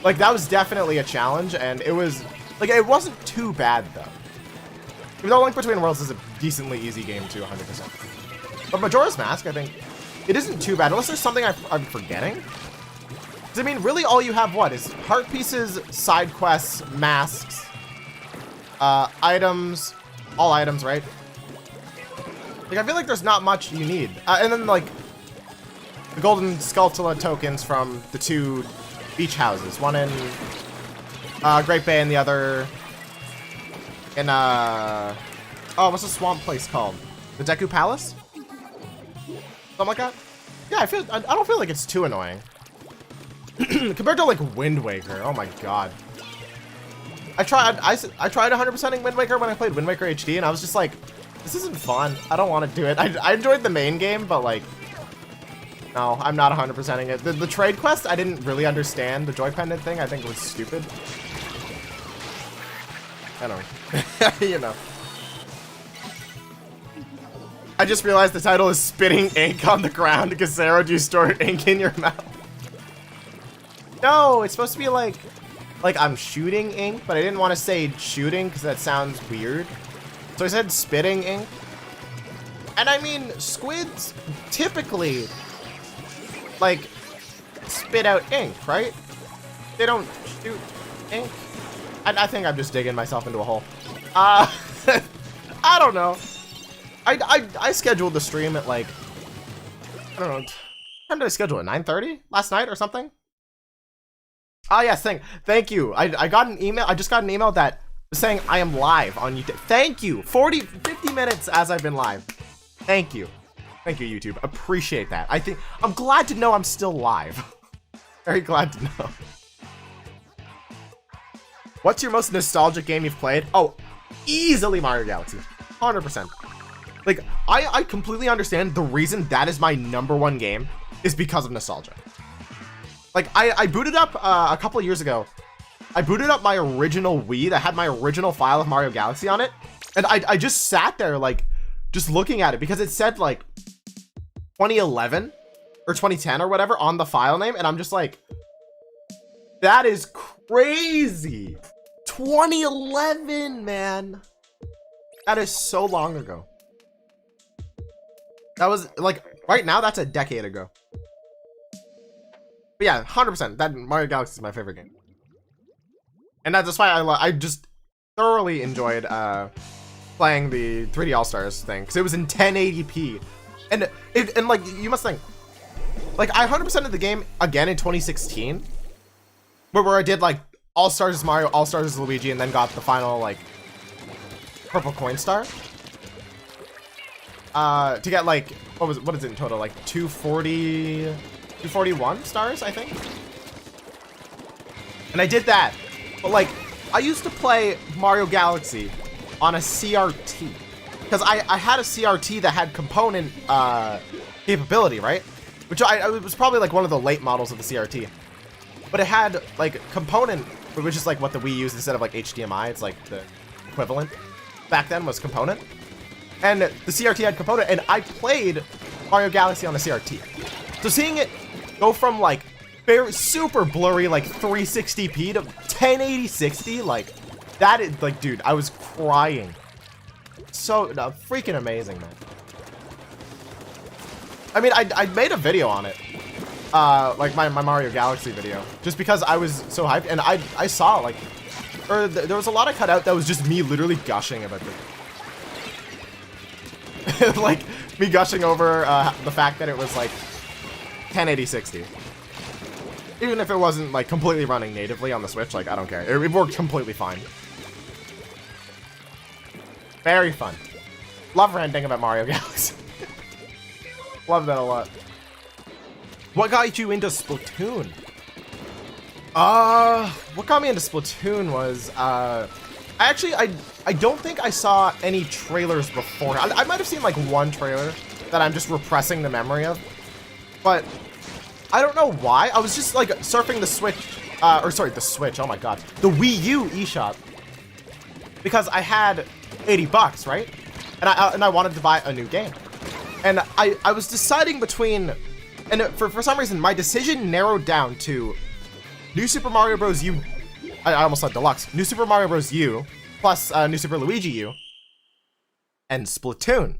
Like that was definitely a challenge, and it was like it wasn't too bad though. Even though Link Between Worlds is a decently easy game too, 100%. But Majora's Mask, I think, it isn't too bad unless there's something I'm forgetting. Because I mean, really, all you have what is heart pieces, side quests, masks, items, all items, right? Like I feel like there's not much you need, and then like the golden Skulltula tokens from the 2 beach houses, one in Great Bay and the other in oh, what's the swamp place called? The Deku Palace? Something like that? Yeah, I don't feel like it's too annoying. Compared to like Wind Waker, oh my god. I tried 100%ing Wind Waker when I played Wind Waker HD, and I was just like, this isn't fun. I don't want to do it. I enjoyed the main game, but like, no, I'm not 100%ing it. The trade quest, I didn't really understand. The joy pendant thing, I think was stupid. I don't know. You know. I just realized the title is Spitting Ink on the Ground. Gazero, do you store ink in your mouth? No, it's supposed to be like I'm shooting ink, but I didn't want to say shooting because that sounds weird. So I said spitting ink. And I mean, squids typically like spit out ink, right? They don't shoot ink. I think I'm just digging myself into a hole. I don't know. I scheduled the stream at like, I don't know, what time did I schedule it? 9:30 last night or something? Oh yes, thank you. I got an email. I just got an email that was saying I am live on YouTube. Thank you. 50 minutes as I've been live. Thank you. Thank you, YouTube. Appreciate that. I'm glad to know I'm still live. Very glad to know. What's your most nostalgic game you've played? Oh, easily Mario Galaxy. 100%. Like, I completely understand the reason that is my #1 game is because of nostalgia. Like, I booted up a couple of years ago. I booted up my original Wii that had my original file of Mario Galaxy on it. And I just sat there, like, just looking at it because it said like 2011 or 2010 or whatever on the file name, and I'm just like, that is crazy. 2011, man. That is so long ago. That was like, right now, that's a decade ago. But yeah, 100%. That Mario Galaxy is my favorite game. And that's why I just thoroughly enjoyed playing the 3D All-Stars thing, because it was in 1080p. And like, you must think, like, I 100% of the game again in 2016, where I did like All-Stars as Mario, All-Stars as Luigi, and then got the final like purple coin star. To get like, what is it in total? Like 241 stars, I think. And I did that. But like, I used to play Mario Galaxy on a CRT. Because I had a CRT that had component capability, right? Which it was probably like one of the late models of the CRT. But it had like component, which is like what the Wii used instead of like HDMI. It's like the equivalent. Back then was component. And the CRT had component, and I played Mario Galaxy on the CRT. So seeing it go from like very super blurry like 360p to 1080-60, like that is like, dude, I was crying. So freaking amazing, man. I mean, I made a video on it, like my Mario Galaxy video, just because I was so hyped, and I saw like, there was a lot of cutout that was just me literally gushing about it. Like me gushing over the fact that it was like 1080-60. Even if it wasn't like completely running natively on the Switch, like I don't care. It worked completely fine. Very fun. Love ranting about Mario Galaxy. Love that a lot. What got you into Splatoon? What got me into Splatoon was I don't think I saw any trailers before. I might have seen like one trailer that I'm just repressing the memory of, but I don't know why. I was just like surfing the Switch, the Switch, oh my god, the Wii U eShop, because I had 80 bucks, right? And I wanted to buy a new game. And I was deciding between, and for some reason, my decision narrowed down to New Super Mario Bros. U, I almost said Deluxe, New Super Mario Bros. U, plus New Super Luigi U, and Splatoon.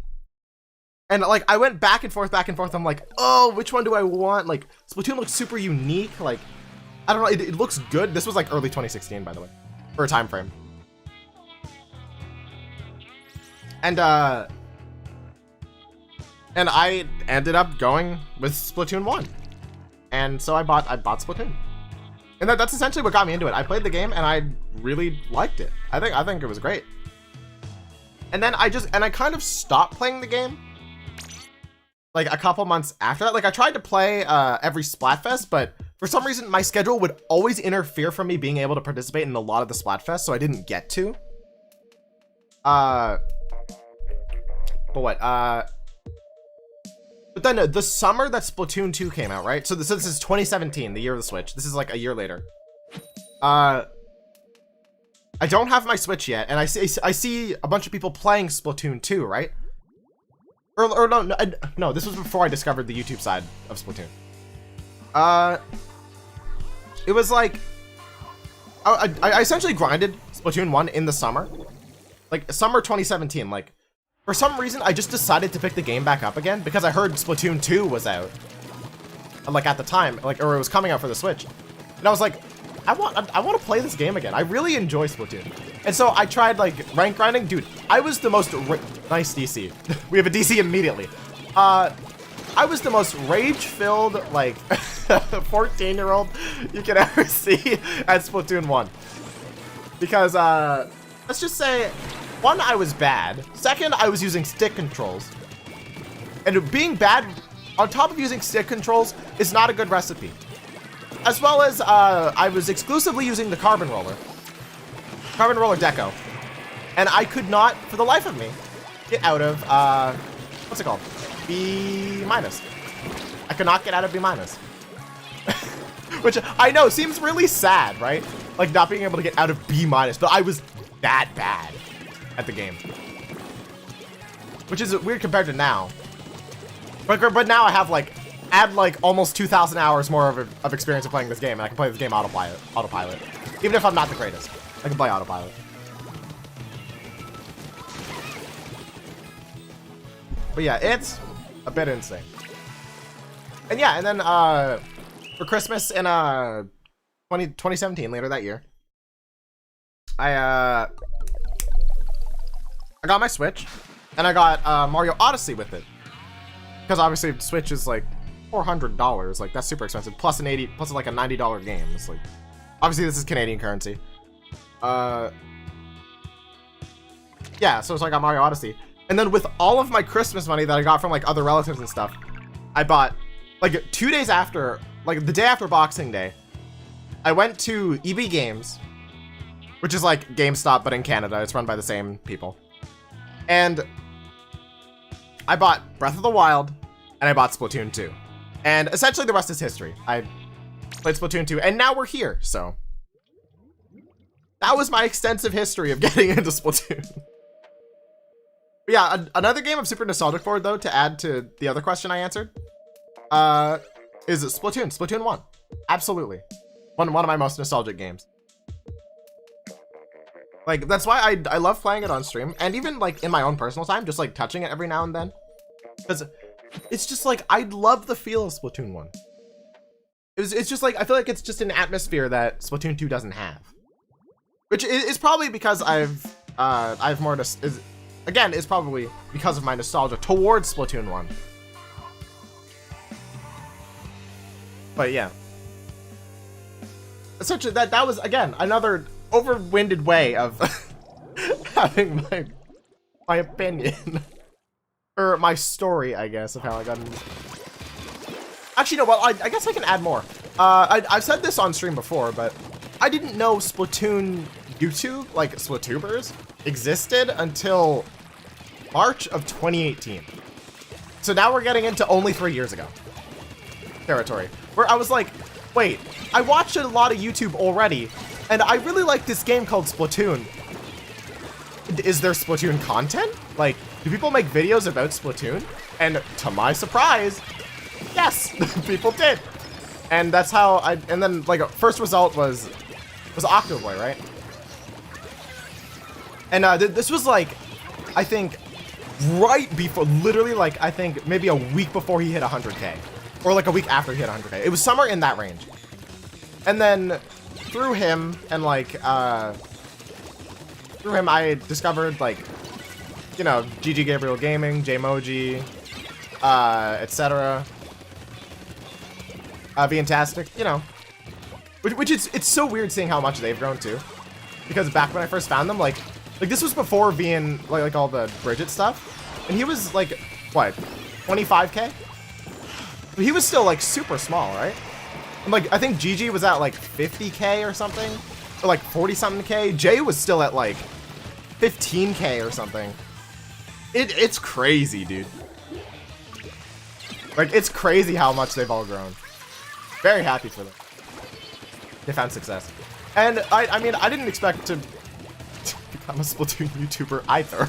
And like, I went back and forth. I'm like, oh, which one do I want? Like, Splatoon looks super unique. Like, I don't know, it looks good. This was like early 2016, by the way, for a time frame. And I ended up going with Splatoon 1. And so I bought Splatoon. And that's essentially what got me into it. I played the game and I really liked it. I think it was great. And then I kind of stopped playing the game like a couple months after that. Like, I tried to play every Splatfest, but for some reason my schedule would always interfere from me being able to participate in a lot of the Splatfest, so I didn't get to. But then the summer that Splatoon 2 came out, right? So this is 2017, the year of the Switch. This is like a year later. I don't have my Switch yet, and I see a bunch of people playing Splatoon 2, right? Or no, this was before I discovered the YouTube side of Splatoon. It was like, I essentially grinded Splatoon 1 in the summer. Like, summer 2017, like, for some reason, I just decided to pick the game back up again because I heard Splatoon 2 was out, like at the time, like, or it was coming out for the Switch, and I was like, I want to play this game again. I really enjoy Splatoon, and so I tried like rank grinding. Dude, I was the most nice DC. We have a DC immediately. I was the most rage-filled like 14-year-old you could ever see at Splatoon 1 because let's just say, one, I was bad. Second, I was using stick controls. And being bad on top of using stick controls is not a good recipe. As well as I was exclusively using the Carbon Roller Deco. And I could not, for the life of me, get out of, what's it called? B-. I could not get out of B-. Which I know seems really sad, right? Like not being able to get out of B-, but I was that bad at the game. which is weird compared to now. But now I have like, add like almost 2,000 hours more of experience of playing this game, and I can play this game autopilot. Even if I'm not the greatest, I can play autopilot. But yeah, it's a bit insane. And yeah, and then for Christmas in 2017, later that year, I got my Switch, and I got Mario Odyssey with it. Because obviously Switch is like $400, like that's super expensive. Plus like a $90 game. It's like, obviously this is Canadian currency. Yeah, so I got Mario Odyssey. And then with all of my Christmas money that I got from like other relatives and stuff, I bought, like 2 days after, like the day after Boxing Day, I went to EB Games, which is like GameStop, but in Canada. It's run by the same people. And I bought Breath of the Wild, and I bought Splatoon 2. And essentially the rest is history. I played Splatoon 2, and now we're here, so. That was my extensive history of getting into Splatoon. But yeah, another game I'm super nostalgic for, though, to add to the other question I answered, is Splatoon. Splatoon 1. Absolutely. One of my most nostalgic games. Like, that's why I love playing it on stream, and even, like, in my own personal time, just, like, touching it every now and then. Because it's just, like, I love the feel of Splatoon 1. It's just, like, I feel like it's just an atmosphere that Splatoon 2 doesn't have. Which is probably because I've more, again, it's probably because of my nostalgia towards Splatoon 1. But, yeah. Essentially, that was, again, another overwinded way of having my opinion or my story, I guess, of how I got in. Actually, no, well, I guess I can add more. I've said this on stream before, but I didn't know Splatoon YouTube, like Splatubers, existed until March of 2018. So now we're getting into only 3 years ago territory, where I was like, wait, I watched a lot of YouTube already, and I really like this game called Splatoon. Is there Splatoon content? Like, do people make videos about Splatoon? And to my surprise, yes, people did. And that's how and then like first result was Octoboy, right? And this was like, I think right before, literally like, I think maybe a week before he hit 100K. Or like a week after he hit 100K. It was somewhere in that range. And then through him and like, through him I discovered like, you know, GG Gabriel Gaming, Jmoji, etc. Fantastic, you know. Which it's so weird seeing how much they've grown too. Because back when I first found them, like this was before being like all the Bridget stuff. And he was like, what, 25K? But he was still like super small, right? And like I think GG was at like 50K or something. Or like 40 something K. Jay was still at like 15K or something. It's crazy, dude. Like it's crazy how much they've all grown. Very happy for them. They found success. And I mean, I didn't expect to become a Splatoon YouTuber either.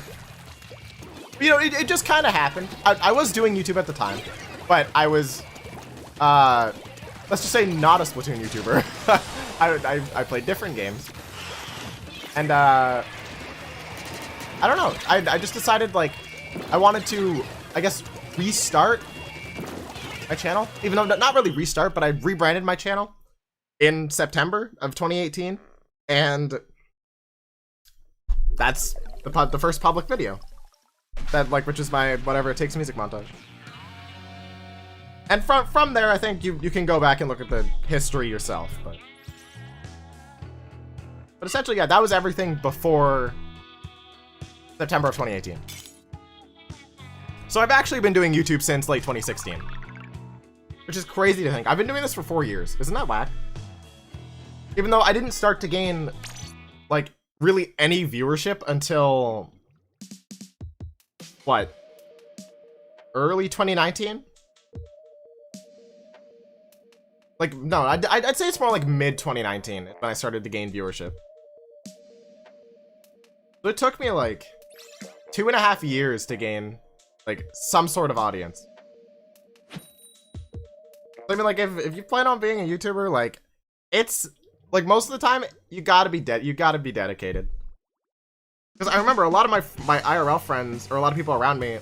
You know, it just kind of happened. I was doing YouTube at the time, but I was, let's just say not a Splatoon YouTuber. I played different games. And, I don't know. I just decided, like, I wanted to, I guess, restart my channel. Even though, not really restart, but I rebranded my channel in September of 2018. And that's the first public video. That, like, which is my whatever it takes music montage. And from there, I think you can go back and look at the history yourself. But essentially, yeah, that was everything before September of 2018. So I've actually been doing YouTube since late 2016. Which is crazy to think. I've been doing this for 4 years. Isn't that whack? Even though I didn't start to gain, like, really any viewership until, what, early 2019? Like, no, I'd say it's more like mid 2019 when I started to gain viewership. So it took me like 2.5 years to gain like some sort of audience. I mean, like if you plan on being a YouTuber, like it's like most of the time you gotta be dedicated. Because I remember a lot of my IRL friends or a lot of people around me,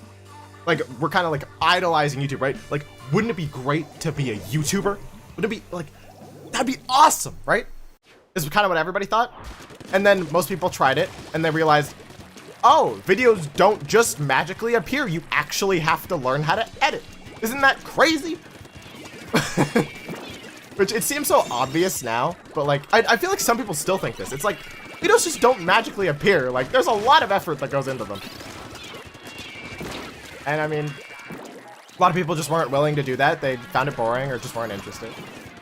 like were kind of like idolizing YouTube, right? Like, wouldn't it be great to be a YouTuber? Would it be like, that'd be awesome, right? This is kind of what everybody thought. And then most people tried it and they realized, oh, videos don't just magically appear. You actually have to learn how to edit. Isn't that crazy? Which it seems so obvious now, but like, I feel like some people still think this. It's like, videos just don't magically appear. Like, there's a lot of effort that goes into them. And I mean, a lot of people just weren't willing to do that. They found it boring or just weren't interested.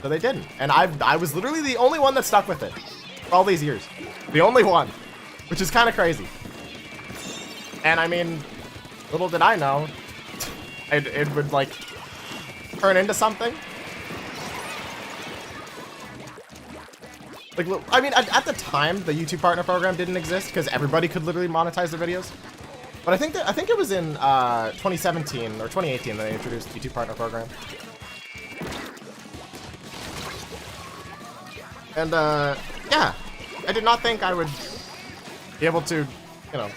So they didn't. And I was literally the only one that stuck with it for all these years. The only one, which is kind of crazy. And I mean, little did I know, it would like turn into something. Like, I mean, at the time, the YouTube Partner Program didn't exist because everybody could literally monetize their videos. But I think it was in 2017 or 2018 that they introduced the YouTube Partner Program. And yeah, I did not think I would be able to, you know,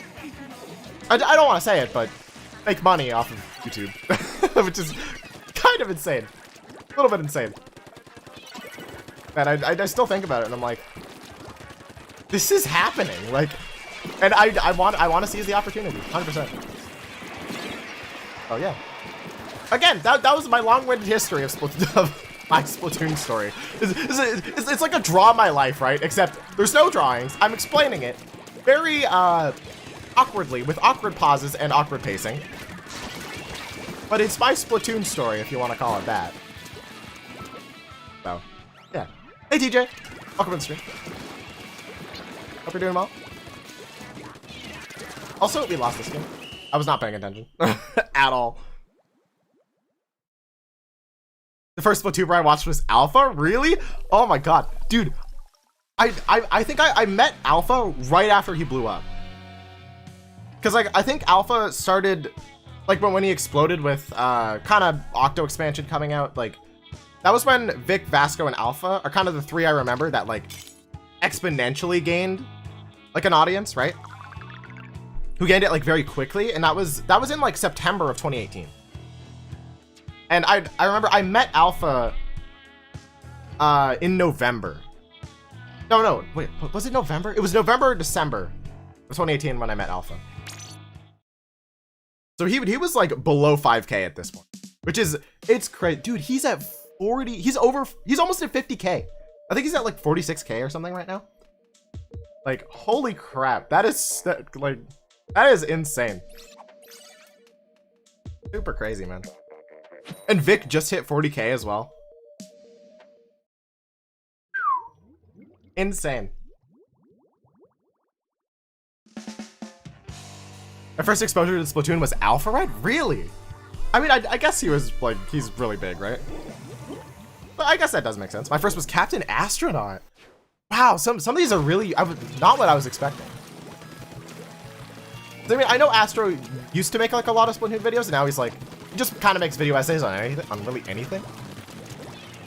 I don't want to say it, but make money off of YouTube, which is kind of insane, a little bit insane. And I still think about it, and I'm like, this is happening, like, and I want to seize the opportunity, 100%. Oh yeah. Again, that was my long-winded history of my Splatoon story. It's like a draw my life, right? Except there's no drawings. I'm explaining it very awkwardly, with awkward pauses and awkward pacing. But it's my Splatoon story, if you want to call it that. So, yeah. Hey TJ, welcome to the stream. Hope you're doing well. Also, we lost this game. I was not paying attention at all. The first Splatoon I watched was Alpha? Really? Oh my god. Dude, I think I met Alpha right after he blew up. Because like, I think Alpha started, like when he exploded with kind of Octo expansion coming out, like, that was when Vic, Vasco, and Alpha are kind of the three I remember that like exponentially gained like an audience, right? Who gained it like very quickly, and that was in like September of 2018. And I remember I met Alpha in November. No, wait, was it November? It was November or December of 2018 when I met Alpha. So he was like below 5K at this point, which is, it's crazy. Dude, he's at 40, he's almost at 50K. I think he's at like 46K or something right now. Like, holy crap. That is insane. Super crazy, man. And Vic just hit 40K as well. Insane. My first exposure to Splatoon was Alpha Red? Really? I mean, I guess he was like, he's really big, right? But I guess that does make sense. My first was Captain Astronaut. Wow, some of these are really, not what I was expecting. I mean, I know Astro used to make like a lot of Splatoon videos, and now he's like, he just kind of makes video essays on anything, on really anything.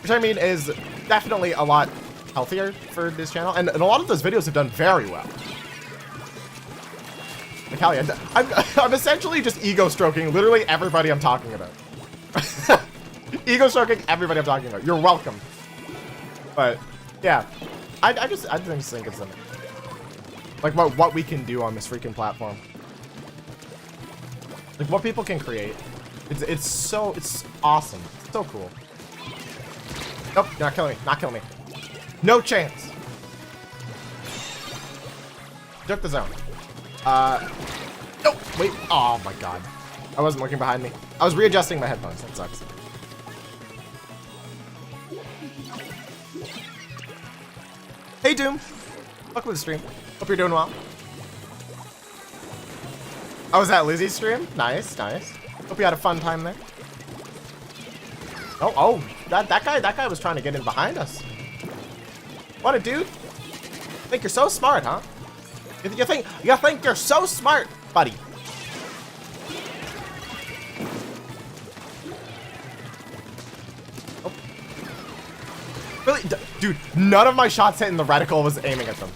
Which I mean is definitely a lot healthier for this channel, and a lot of those videos have done very well. Like, hell yeah, I'm essentially just ego stroking literally everybody I'm talking about. Ego stroking everybody I'm talking about. You're welcome. But yeah, I just think it's like what we can do on this freaking platform. Like what people can create. It's awesome. It's so cool. Nope, you're not killing me. Not killing me. No chance. Took the zone. Nope. Wait. Oh my god. I wasn't looking behind me. I was readjusting my headphones. That sucks. Hey Doom. Welcome to the stream. Hope you're doing well. Oh, was that Lizzie's stream? Nice, nice. Hope you had a fun time there. Oh, that guy was trying to get in behind us. What a dude. Think you're so smart, huh? You think you're so smart, buddy. Really? Dude, none of my shots hitting the reticle was aiming at them.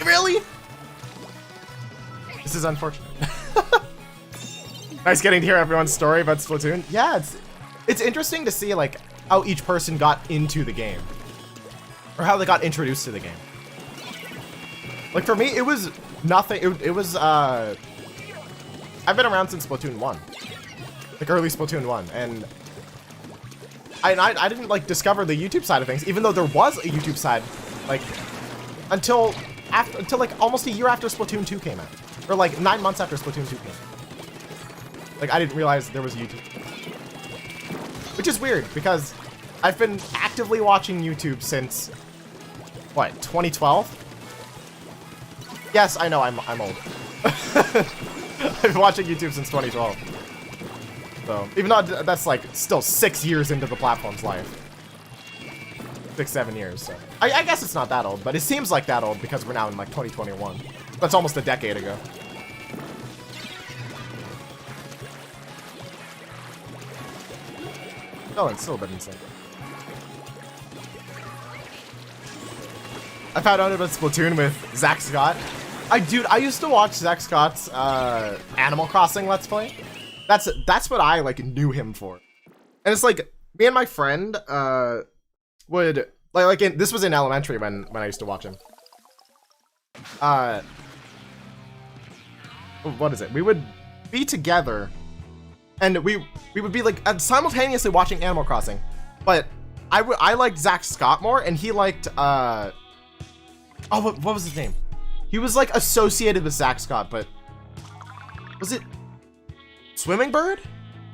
Really? This is unfortunate. Nice getting to hear everyone's story about Splatoon. Yeah, it's interesting to see like how each person got into the game. Or how they got introduced to the game. Like for me, it was nothing. It was I've been around since Splatoon 1. Like early Splatoon 1, and I didn't like discover the YouTube side of things, even though there was a YouTube side, like until like almost a year after Splatoon 2 came out, or like 9 months after Splatoon 2 came out. Like I didn't realize there was YouTube, which is weird because I've been actively watching YouTube since what, 2012? Yes, I know I'm old. I've been watching YouTube since 2012. So, even though that's like still 6 years into the platform's life. 6-7 years, so. I guess it's not that old, but it seems like that old because we're now in like 2021. That's almost a decade ago. Oh, it's still a bit insane. I found out about Splatoon with Zach Scott. I used to watch Zach Scott's Animal Crossing Let's Play. That's what I like knew him for. And it's like me and my friend would this was in elementary when I used to watch him. What is it? We would be together and we would be like simultaneously watching Animal Crossing. But I liked Zach Scott more and he liked what was his name? He was like associated with Zach Scott, but was it Swimming Bird?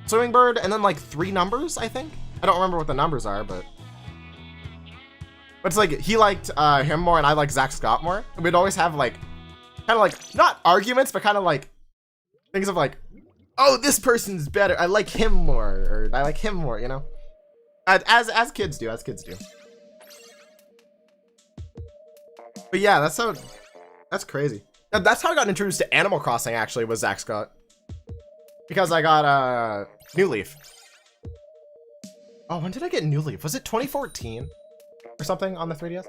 Swimming Bird and then like 3 numbers, I think. I don't remember what the numbers are, but it's like he liked him more and I like Zach Scott more. And we'd always have like kind of like not arguments, but kind of like things of like, oh, this person's better. I like him more, or I like him more, you know? As kids do, But yeah, that's crazy. That's how I got introduced to Animal Crossing, actually, was Zach Scott. Because I got New Leaf. Oh, when did I get New Leaf? Was it 2014 or something on the 3DS?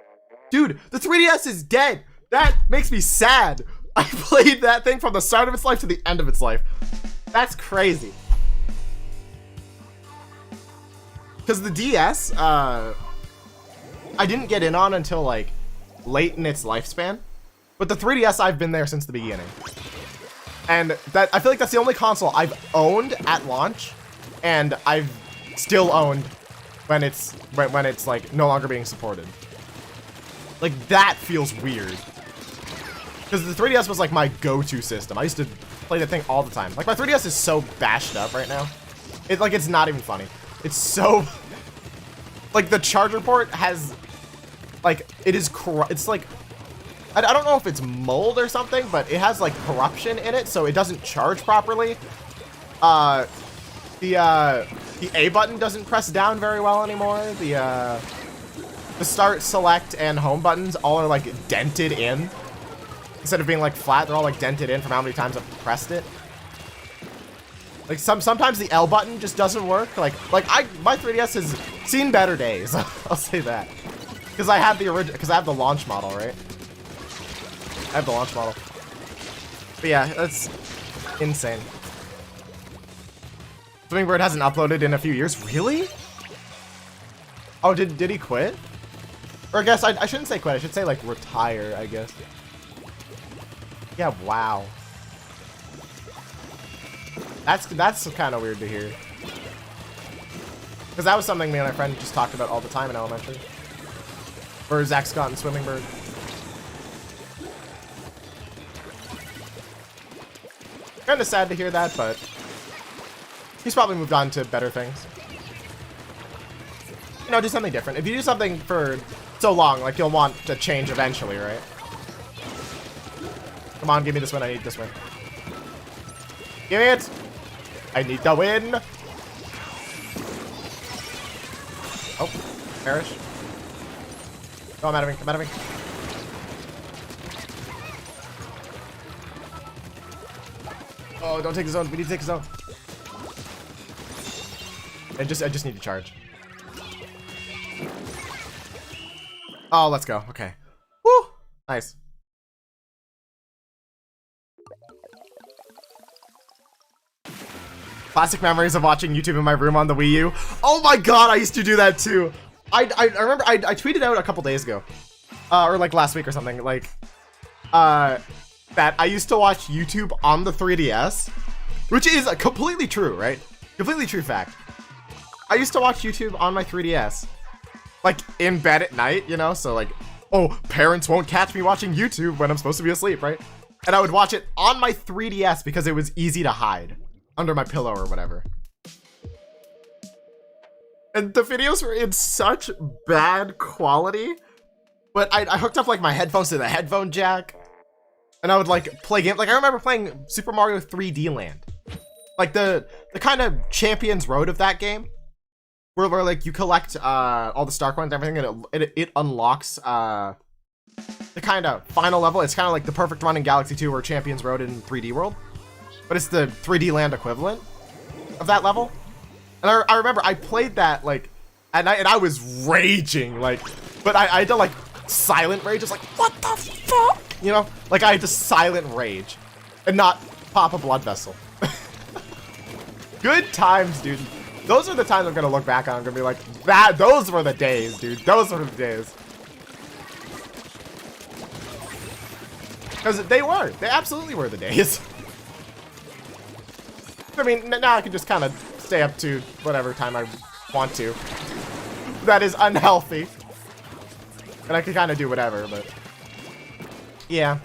Dude, the 3DS is dead. That makes me sad. I played that thing from the start of its life to the end of its life. That's crazy. Because the DS, I didn't get in on until like late in its lifespan. But the 3DS, I've been there since the beginning. And I feel like that's the only console I've owned at launch, and I've still owned when it's like no longer being supported. Like that feels weird. Because the 3DS was like my go-to system. I used to play that thing all the time. Like my 3DS is so bashed up right now. It's not even funny. It's so like the charger port has like it's like I don't know if it's mold or something, but it has like corruption in it, so it doesn't charge properly. The A button doesn't press down very well anymore. The start, select, and home buttons all are like dented in. Instead of being like flat, they're all like dented in from how many times I've pressed it. Like sometimes the L button just doesn't work. Like my 3DS has seen better days. I'll say that. Because I have the launch model, right? I have the launch model. But yeah, that's insane. Swimming Bird hasn't uploaded in a few years. Really? Oh, did he quit? Or I guess I shouldn't say quit. I should say like retire, I guess. Yeah, wow. That's kind of weird to hear. Because that was something me and my friend just talked about all the time in elementary. For Zach Scott and Swimming Bird. Kind of sad to hear that, but he's probably moved on to better things. You know, do something different. If you do something for so long, like you'll want to change eventually, right? Come on, give me this win. I need this win. Give me it. I need the win. Oh, perish. Come out of me. Come out of me. Oh, don't take the zone. We need to take the zone. I just need to charge. Oh, let's go. Okay. Woo! Nice. Classic memories of watching YouTube in my room on the Wii U. Oh my god, I used to do that too. I remember I tweeted out a couple days ago. Or like last week or something. Like, that I used to watch YouTube on the 3DS. Which is completely true, right? Completely true fact. I used to watch YouTube on my 3DS. Like, in bed at night, you know? So like, oh, parents won't catch me watching YouTube when I'm supposed to be asleep, right? And I would watch it on my 3DS because it was easy to hide under my pillow or whatever. And the videos were in such bad quality, but I hooked up like my headphones to the headphone jack, and I would like play games. Like I remember playing Super Mario 3D Land, like the kind of Champions Road of that game, where like you collect all the star coins and everything, and it unlocks the kind of final level. It's kind of like the perfect run in Galaxy 2 or Champions Road in 3D World, but it's the 3D Land equivalent of that level. And I remember I played that like at night, and I was raging, like, but I had to like silent rage. It's like, what the fuck? You know, like I had to silent rage and not pop a blood vessel. Good times, dude. Those are the times I'm gonna look back on. I'm gonna be like, those were the days, dude. Those were the days. Because they were. They absolutely were the days. I mean, now I can just kind of stay up to whatever time I want to. That is unhealthy. And I can kind of do whatever, but yeah.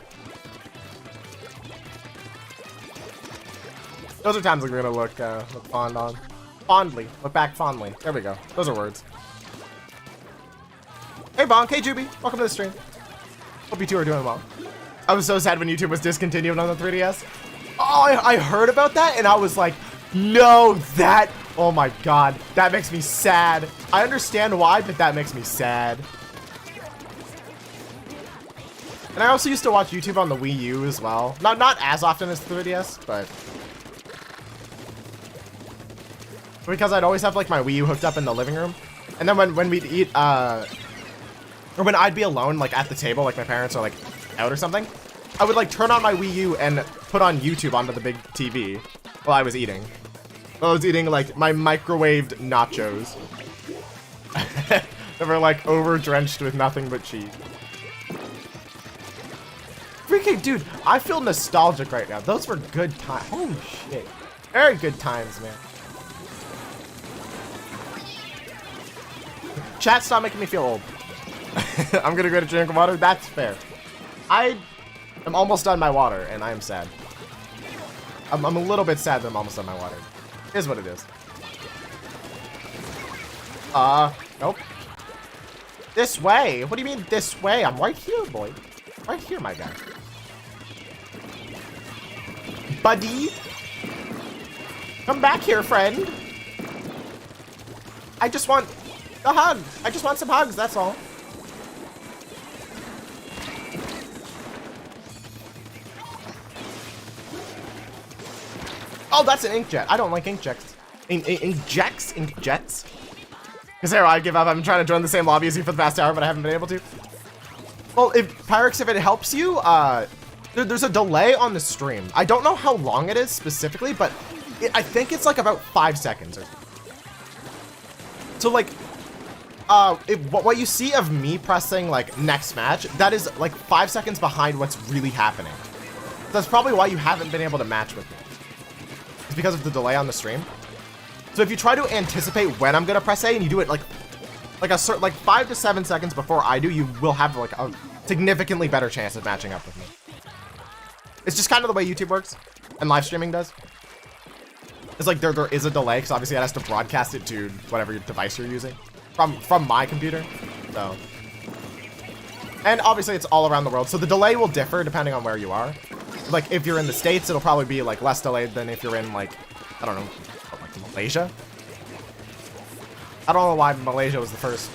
Those are times I'm gonna look fond on. Fondly. Look back fondly. There we go. Those are words. Hey Bonk, hey Juby, welcome to the stream. Hope you two are doing well. I was so sad when YouTube was discontinued on the 3DS. Oh, I heard about that and I was like, no, oh my god, that makes me sad. I understand why, but that makes me sad. And I also used to watch YouTube on the Wii U as well. Not as often as the 3DS, but because I'd always have like my Wii U hooked up in the living room. And then when we'd eat, or when I'd be alone, like at the table, like my parents are like out or something, I would like turn on my Wii U and put on YouTube onto the big TV while I was eating. While I was eating like my microwaved nachos. That were like over drenched with nothing but cheese. Freaking dude, I feel nostalgic right now. Those were good times. Holy shit. Very good times, man. Chat, stop making me feel old. I'm gonna go to drink water. That's fair. I am almost done my water, and I am sad. I'm a little bit sad that I'm almost done my water. It is what it is. Nope. This way? What do you mean this way? I'm right here, boy. Right here, my guy. Buddy? Come back here, friend. I just want a hug. I just want some hugs, that's all. Oh, that's an inkjet. I don't like inkjets. Inkjets? Because there, I give up. I'm trying to join the same lobby as you for the past hour, but I haven't been able to. Well, Pyrex, if it helps you, there's a delay on the stream. I don't know how long it is specifically, but I think it's like about 5 seconds. So like, what you see of me pressing like next match, that is like 5 seconds behind what's really happening. That's probably why you haven't been able to match with me. It's because of the delay on the stream. So if you try to anticipate when I'm gonna press A and you do it like 5 to 7 seconds before I do, you will have like a significantly better chance of matching up with me. It's just kind of the way YouTube works and live streaming does. It's like there is a delay because obviously it has to broadcast it to whatever device you're using from my computer. So, and obviously it's all around the world, so the delay will differ depending on where you are. Like if you're in the States, it'll probably be like less delayed than if you're in like, I don't know, like Malaysia. I don't know why Malaysia was the first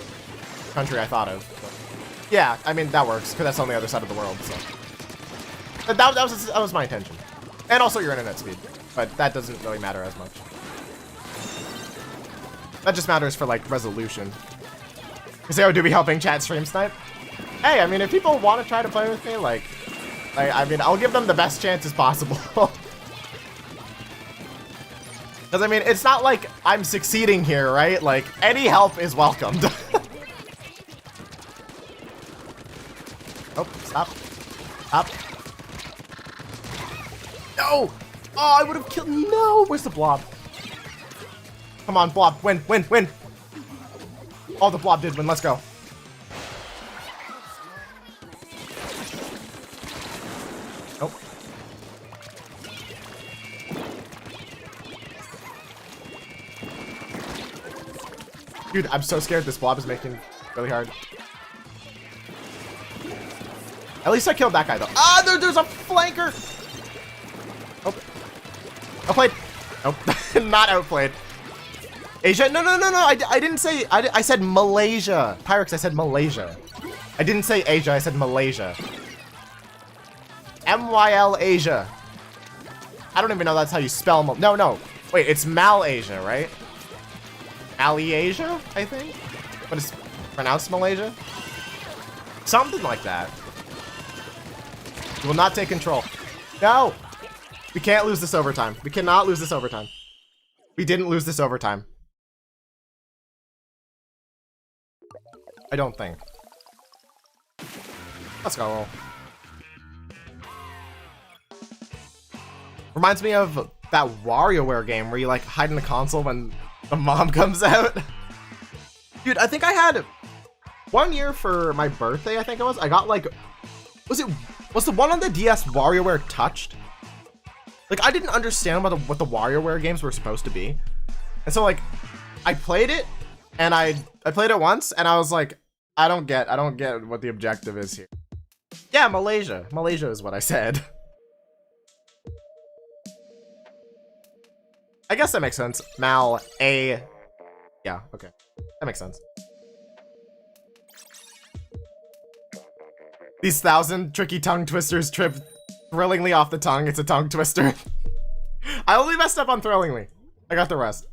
country I thought of. But yeah, I mean that works because that's on the other side of the world. So but that was my intention, and also your internet speed, but that doesn't really matter as much. That just matters for, like, resolution. You say, oh, do we helping chat stream snipe? Hey, I mean, if people want to try to play with me, like, I mean, I'll give them the best chances possible. Because, I mean, it's not like I'm succeeding here, right? Like, any help is welcomed. Oh, stop. Stop. No! Oh, I would have killed. No! Where's the blob? Come on, blob. Win, win, win. Oh, the blob did win. Let's go. Nope. Dude, I'm so scared this blob is making really hard. At least I killed that guy, though. Ah, there's a flanker! Oh. Outplayed. Nope. Not outplayed. Asia? No. I didn't say... I said Malaysia. Pyrex, I said Malaysia. I didn't say Asia. I said Malaysia. MYL Asia. I don't even know that's how you spell... No. Wait, it's Malasia, right? Asia, I think? But it's pronounced Malaysia? Something like that. We will not take control. No! We can't lose this overtime. We cannot lose this overtime. We didn't lose this overtime. I don't think. Let's go. Reminds me of that WarioWare game where you like hide in the console when the mom comes out. Dude, I think I had 1 year for my birthday, I think it was. I got like, was the one on the DS WarioWare touched? Like, I didn't understand what the WarioWare games were supposed to be. And so, like, I played it, and I played it once, and I was like, I don't get what the objective is here. Yeah, Malaysia. Malaysia is what I said. I guess that makes sense. Yeah, okay. That makes sense. These 1,000 tricky tongue twisters trip thrillingly off the tongue. It's a tongue twister. I only messed up on thrillingly. I got the rest.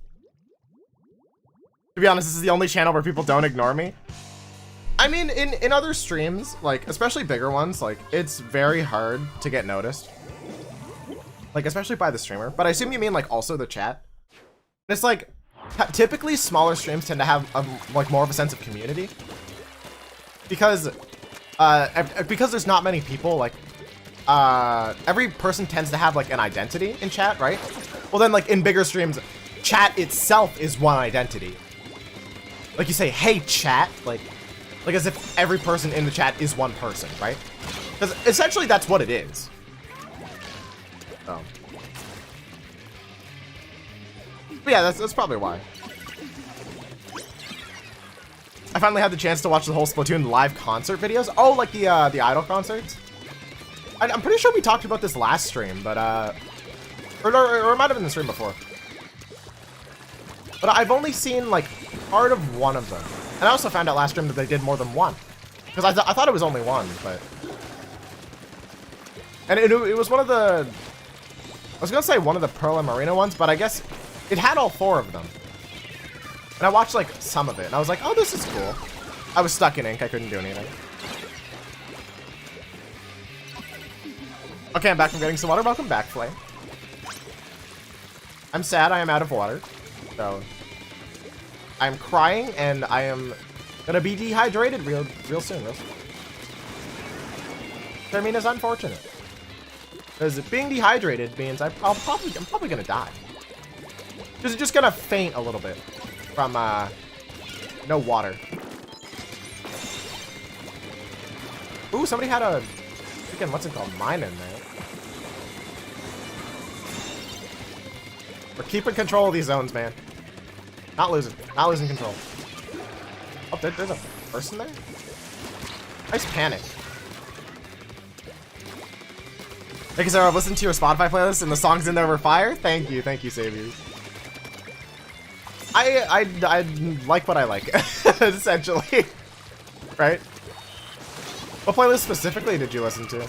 To be honest, this is the only channel where people don't ignore me. I mean, in other streams, like, especially bigger ones, like, it's very hard to get noticed. Like, especially by the streamer. But I assume you mean, like, also the chat. It's like, typically smaller streams tend to have, like, more of a sense of community. Because there's not many people, like, every person tends to have, like, an identity in chat, right? Well, then, like, in bigger streams, chat itself is one identity. Like, you say, hey, chat, like as if every person in the chat is one person, right? Because essentially that's what it is. Oh. But yeah, that's probably why. I finally had the chance to watch the whole Splatoon live concert videos. Oh, like the Idol concerts? I'm pretty sure we talked about this last stream, but, or it might have been the stream before. But I've only seen, like, part of one of them. And I also found out last stream that they did more than one. Because I thought it was only one, but... And it was one of the... I was gonna say one of the Pearl and Marina ones, but I guess it had all 4 of them. And I watched, like, some of it, and I was like, oh, this is cool. I was stuck in ink, I couldn't do anything. Okay, I'm back from getting some water. Welcome back, Flame. I'm sad I am out of water. So, I'm crying, and I am gonna be dehydrated real soon. I mean, it's unfortunate. Because being dehydrated means I'm probably gonna die. Just gonna faint a little bit from no water. Ooh, somebody had a freaking, what's it called, mine in there. We're keeping control of these zones, man. Not losing control. Oh, there's a person there? Nice panic. Thank you, Sarah. I've listened to your Spotify playlist and the songs in there were fire. Thank you, Saviors. I like what I like, essentially. Right? What playlist specifically did you listen to?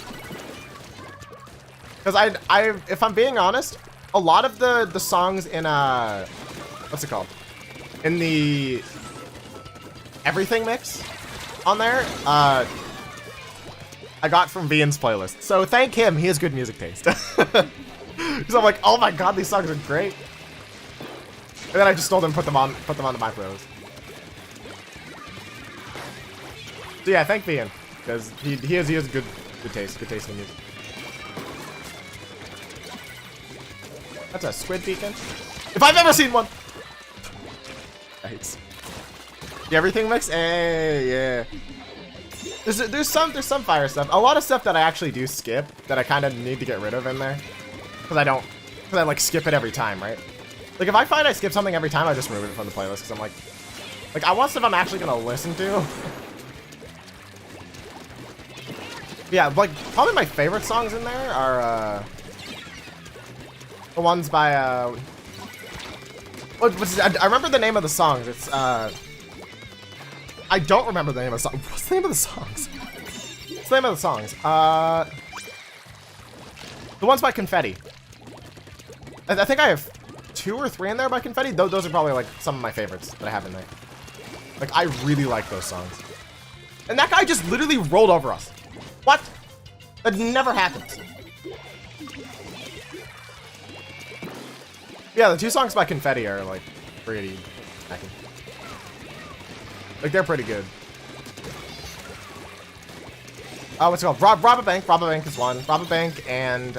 Because if I'm being honest, a lot of the songs in what's it called? in the everything mix on there, I got from Vian's playlist. So thank him, he has good music taste. Because I'm like, oh my god, these songs are great. And then I just told him put them on to my pros. So yeah, thank Vian, because he has good taste in music. That's a squid beacon. If I've ever seen one. Nice. Yeah, everything mix. Hey, yeah. There's some fire stuff. A lot of stuff that I actually do skip that I kind of need to get rid of in there, because I like skip it every time, right? Like if I find I skip something every time, I just remove it from the playlist because I'm like I want stuff I'm actually gonna listen to. Yeah, like probably my favorite songs in there are the ones by I remember the name of the songs. It's I don't remember the name of the song. What's the name of the songs? What's the name of the songs? The ones by Confetti. I think I have 2 or 3 in there by Confetti. Those are probably like some of my favorites that I have in there. Like I really like those songs. And that guy just literally rolled over us. What? That never happens. Yeah, the 2 songs by Confetti are like pretty hacking. Like they're pretty good. What's it called? Rob a Bank. Rob a Bank is one. Rob a Bank and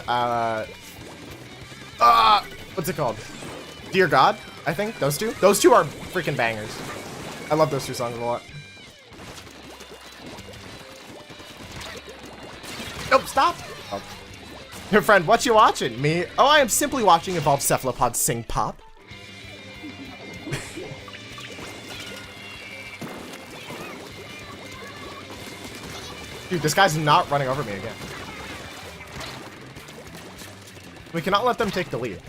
what's it called? Dear God, I think those two. Those 2 are freaking bangers. I love those 2 songs a lot. Nope, stop. Oh. Your friend, what you watching? Me? Oh, I am simply watching Evolved Cephalopod sing pop. Dude, this guy's not running over me again. We cannot let them take the lead.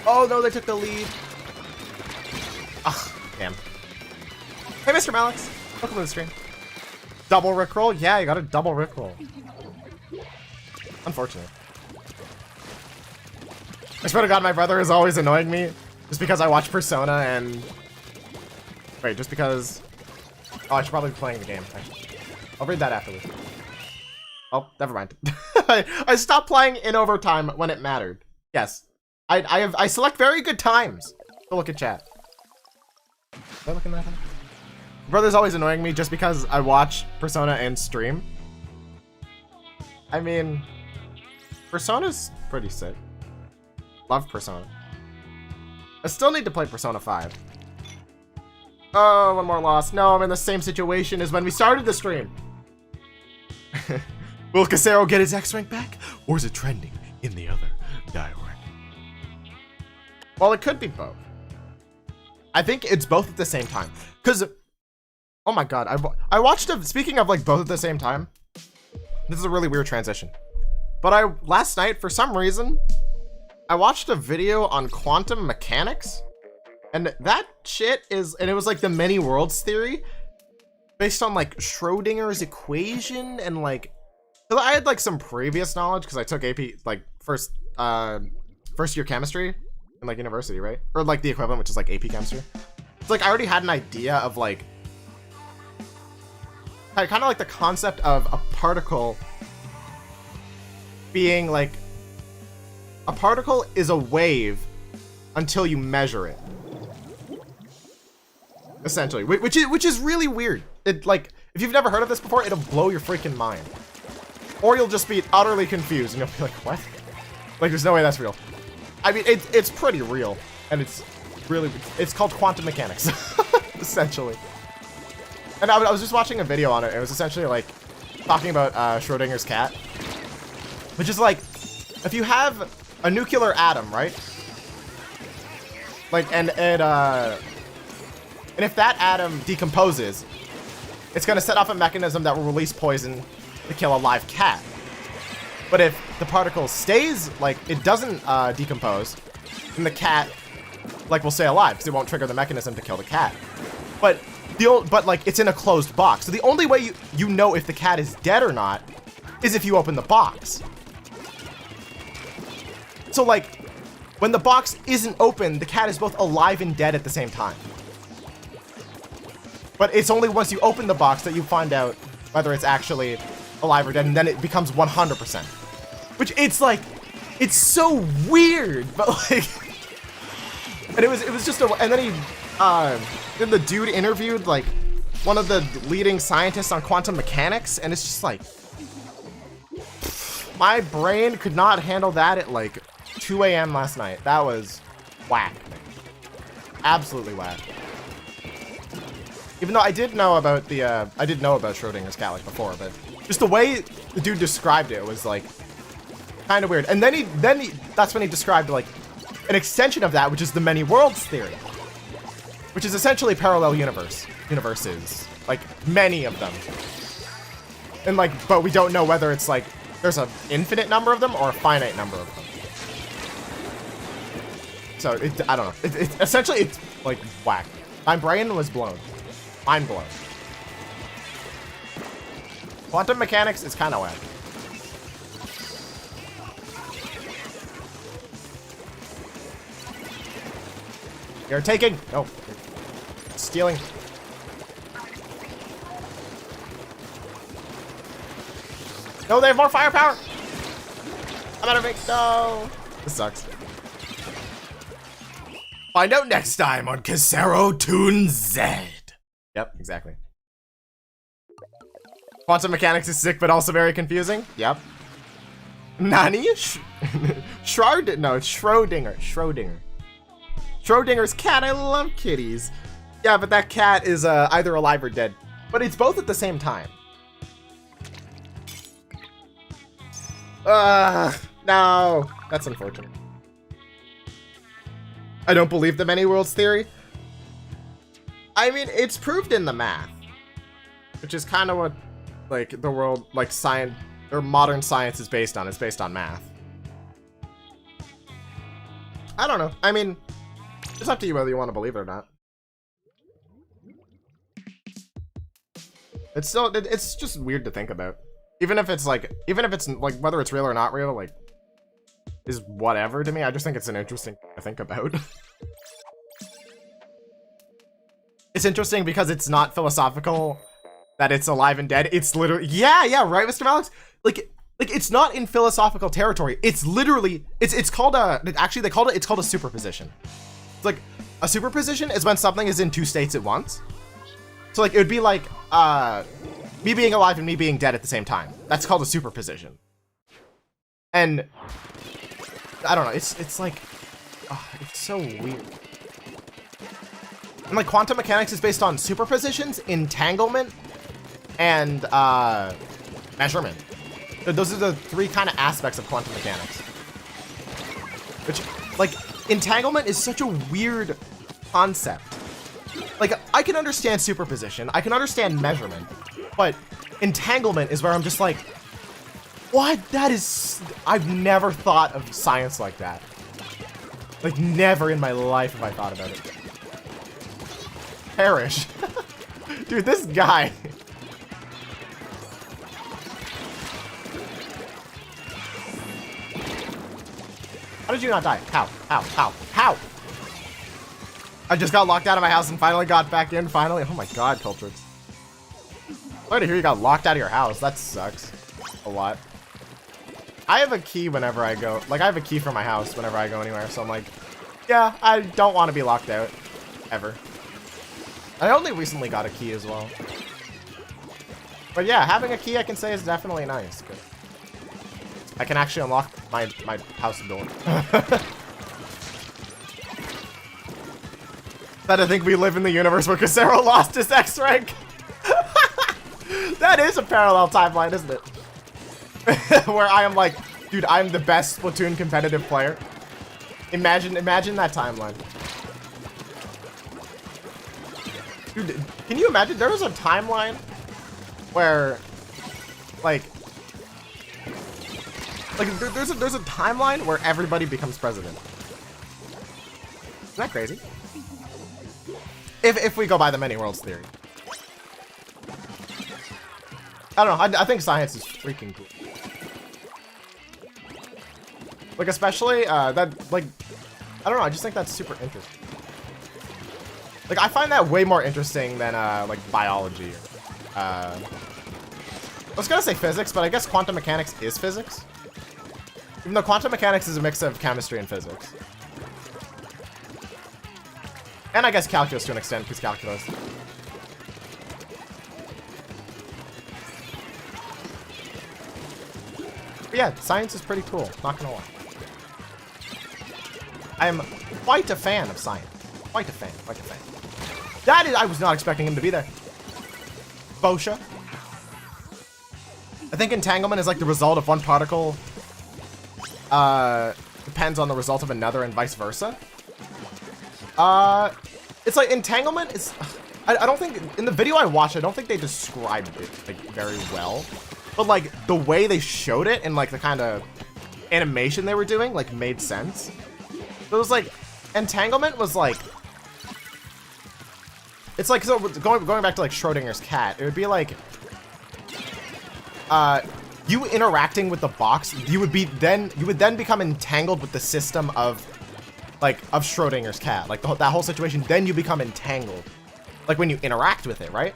Oh no, they took the lead. Ugh, damn. Hey, Mr. Malix. Welcome to the stream. Double rickroll? Yeah, you got a double rickroll. Unfortunate. I swear to God, my brother is always annoying me just because I watch Persona and... Wait, just because... Oh, I should probably be playing the game. Actually. I'll read that afterwards. Oh, never mind. I stopped playing in overtime when it mattered. Yes. I select very good times to look at chat. Am I looking at that? My brother's always annoying me just because I watch Persona and stream. I mean, Persona's pretty sick. Love Persona. I still need to play Persona 5. Oh, one more loss. No, I'm in the same situation as when we started the stream. Will Casero get his X rank back? Or is it trending in the other direction? Well, it could be both. I think it's both at the same time. Because, oh my god, I watched speaking of like both at the same time. This is a really weird transition. But last night, for some reason, I watched a video on quantum mechanics. And that shit and it was like the many worlds theory. Based on like Schrodinger's equation and like, I had like some previous knowledge because I took AP, like first year chemistry in like university, right? Or like the equivalent, which is like AP chemistry. It's like I already had an idea of like, kind of like the concept of a particle being like, a particle is a wave until you measure it. Essentially, which is really weird. It like, if you've never heard of this before, it'll blow your freaking mind. Or you'll just be utterly confused and you'll be like, what? Like, there's no way that's real. I mean, it's pretty real. And it's called quantum mechanics, essentially. And I was just watching a video on it. It was essentially like talking about Schrodinger's cat. Which is like, if you have a nuclear atom, right? Like, and if that atom decomposes, it's gonna set off a mechanism that will release poison to kill a live cat. But if the particle stays, like, it doesn't decompose, then the cat, like, will stay alive because it won't trigger the mechanism to kill the cat. But like, it's in a closed box. So the only way you know if the cat is dead or not is if you open the box. So like, when the box isn't open, the cat is both alive and dead at the same time. But it's only once you open the box that you find out whether it's actually alive or dead, and then it becomes 100%. Which it's like, it's so weird, but like, and it was just a, and then then the dude interviewed like one of the leading scientists on quantum mechanics, and it's just like, my brain could not handle that at like 2 a.m. last night. That was whack. Absolutely whack. Even though I did know about the, I did know about Schrodinger's cat like before, but just the way the dude described it was like kind of weird. And then that's when he described like an extension of that, which is the many worlds theory, which is essentially parallel universes, like many of them. And like, but we don't know whether it's like there's an infinite number of them or a finite number of them. So I don't know. Essentially it's like whack. My brain was blown. Mind blown. Quantum mechanics is kind of whack. You're taking. No. You're stealing. No, they have more firepower. I'm out of it. No. This sucks. Find out next time on Casero Toon Z. Yep, exactly. Quantum mechanics is sick, but also very confusing. Yep. Nani? Schrödinger. No, it's Schrödinger. Schrodinger's cat. I love kitties. Yeah, but that cat is either alive or dead. But it's both at the same time. No. That's unfortunate. I don't believe the many worlds theory. I mean, it's proved in the math, which is kind of what, like, the world, like, science, or modern science is based on. It's based on math. I don't know. I mean, it's up to you whether you want to believe it or not. It's still, it's just weird to think about. Even if it's like, whether it's real or not real, like, is whatever to me. I just think it's an interesting thing to think about. It's interesting because it's not philosophical that it's alive and dead. It's literally, yeah, right, Mr. Malix? Like it's not in philosophical territory. It's literally, it's called a, actually they called it, it's called a superposition. It's like, a superposition is when something is in two states at once. So like, it would be like, me being alive and me being dead at the same time. That's called a superposition. And, I don't know, it's like, oh, it's so weird. And like quantum mechanics is based on superpositions, entanglement, and measurement. Those are the three kind of aspects of quantum mechanics. Which, like, entanglement is such a weird concept. Like, I can understand superposition, I can understand measurement, but entanglement is where I'm just like, what? That is, I've never thought of science like that. Like, never in my life have I thought about it. Perish. Dude, this guy. How did you not die? How? I just got locked out of my house and finally got back in, finally. Oh my god, Cultrix. Sorry to hear you got locked out of your house. That sucks. A lot. I have a key whenever I go, like I have a key for my house whenever I go anywhere, so I'm like, yeah, I don't want to be locked out. Ever. I only recently got a key as well. But yeah, having a key I can say is definitely nice. Good. I can actually unlock my house door. That I think we live in the universe where Casero lost his X rank. That is a parallel timeline, isn't it? Where I am like, dude, I'm the best Splatoon competitive player. Imagine that timeline. Dude, can you imagine? There was a timeline where, like there's a timeline where everybody becomes president. Isn't that crazy? If we go by the many worlds theory. I don't know. I think science is freaking cool. Like, especially, that, like, I don't know, I just think that's super interesting. Like, I find that way more interesting than, like, biology. I was gonna say physics, but I guess quantum mechanics is physics. Even though quantum mechanics is a mix of chemistry and physics. And I guess calculus to an extent, because calculus. But yeah, science is pretty cool, not gonna lie. I am quite a fan of science. Quite a fan, quite a fan. That is, I was not expecting him to be there. Bosha. I think entanglement is like the result of one particle depends on the result of another and vice versa. It's like entanglement is, I don't think, in the video I watched, I don't think they described it like very well. But like the way they showed it and like the kind of animation they were doing like made sense. It was like, entanglement was like, it's like, so going back to like Schrodinger's cat, it would be like, you interacting with the box, you would then become entangled with the system of Schrodinger's cat, like that whole situation. Then you become entangled, like when you interact with it, right?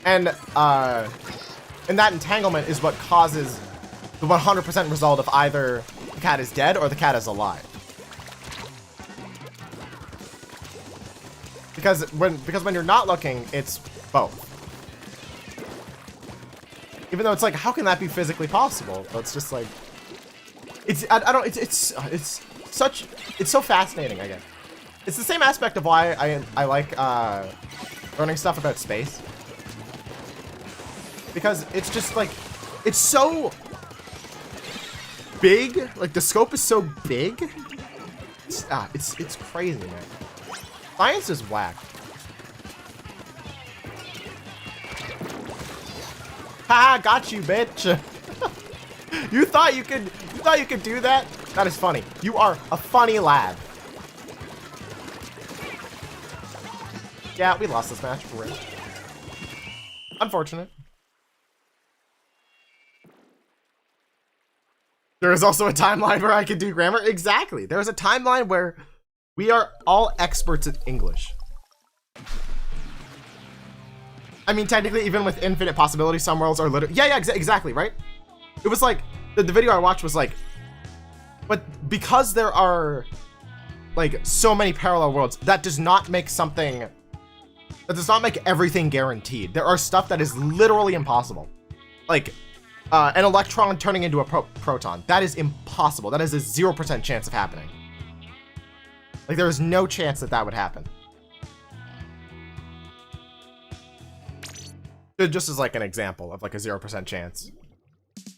And that entanglement is what causes the 100% result of either the cat is dead or the cat is alive. Because when you're not looking, it's both. Even though it's like, how can that be physically possible? But it's just like, it's so fascinating, I guess. It's the same aspect of why I like learning stuff about space. Because it's just like, it's so big, like the scope is so big. It's crazy, man. Science is whack. Ha! Got you, bitch. You thought you could do that? That is funny. You are a funny lad. Yeah, we lost this match for real. Unfortunate. There is also a timeline where I can do grammar. Exactly. There is a timeline where we are all experts at English. I mean, technically, even with infinite possibilities, some worlds are literally... Yeah, exactly, right? It was like, the video I watched was like, but because there are, like, so many parallel worlds, that does not make something... That does not make everything guaranteed. There are stuff that is literally impossible. Like, an electron turning into a proton. That is impossible. That is a 0% chance of happening. Like, there is no chance that that would happen. Just as like an example of like a 0% chance.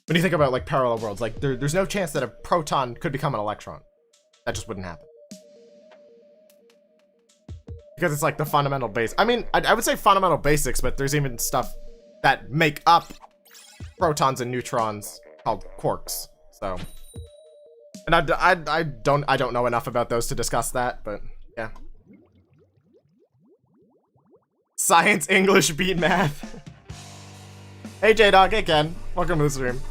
When you think about like parallel worlds, like there's no chance that a proton could become an electron. That just wouldn't happen. Because it's like the fundamental base. I mean, I would say fundamental basics, but there's even stuff that make up protons and neutrons called quarks. So, and I don't know enough about those to discuss that, but yeah. Science, English, beat math. Hey J-Dog, hey Ken, welcome to the stream.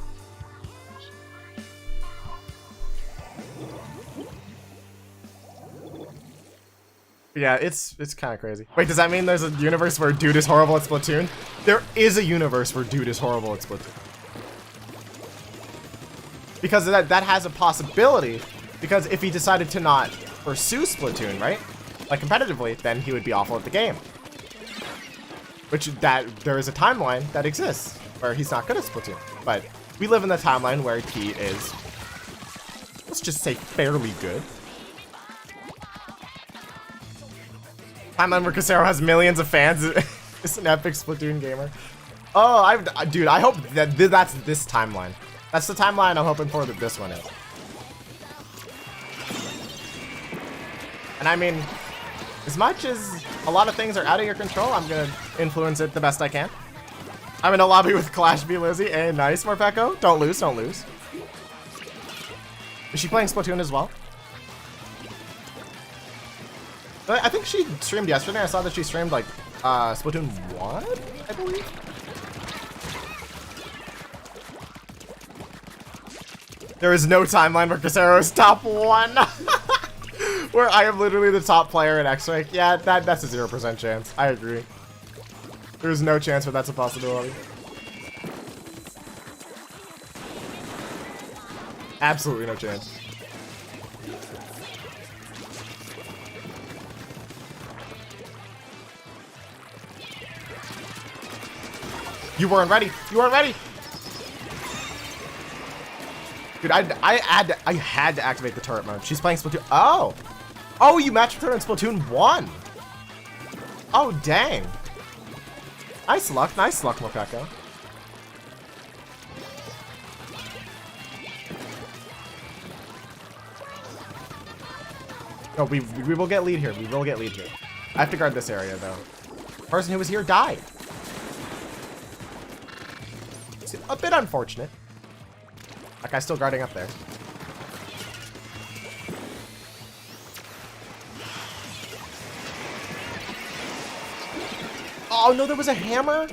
Yeah, it's kind of crazy. Wait, does that mean there's a universe where dude is horrible at Splatoon? There is a universe where dude is horrible at Splatoon. Because that has a possibility, because if he decided to not pursue Splatoon, right? Like competitively, then he would be awful at the game. Which there is a timeline that exists where he's not good at Splatoon. But we live in the timeline where he is, let's just say, fairly good. Timeline where Casero has millions of fans. Is an epic Splatoon gamer. Oh, dude, I hope that that's this timeline. That's the timeline I'm hoping for that this one is. And I mean, as much as a lot of things are out of your control, I'm gonna influence it the best I can. I'm in a lobby with Clash B Lizzie. Hey, nice, Morpeko. Don't lose, don't lose. Is she playing Splatoon as well? I think she streamed yesterday. I saw that she streamed like Splatoon 1, I believe. There is no timeline where Casero is top 1. Where I am literally the top player in X-Rank. Yeah, that's a 0% chance. I agree. There's no chance where that's a possibility. Absolutely no chance. You weren't ready. You weren't ready. Dude, I had to activate the turret mode. She's playing Splatoon. Oh. Oh, you matched with her in Splatoon 1. Oh, dang. Nice luck, Mokeko. No, we will get lead here. We will get lead here. I have to guard this area, though. The person who was here died. It's a bit unfortunate. That guy's still guarding up there. Oh, no, there was a hammer?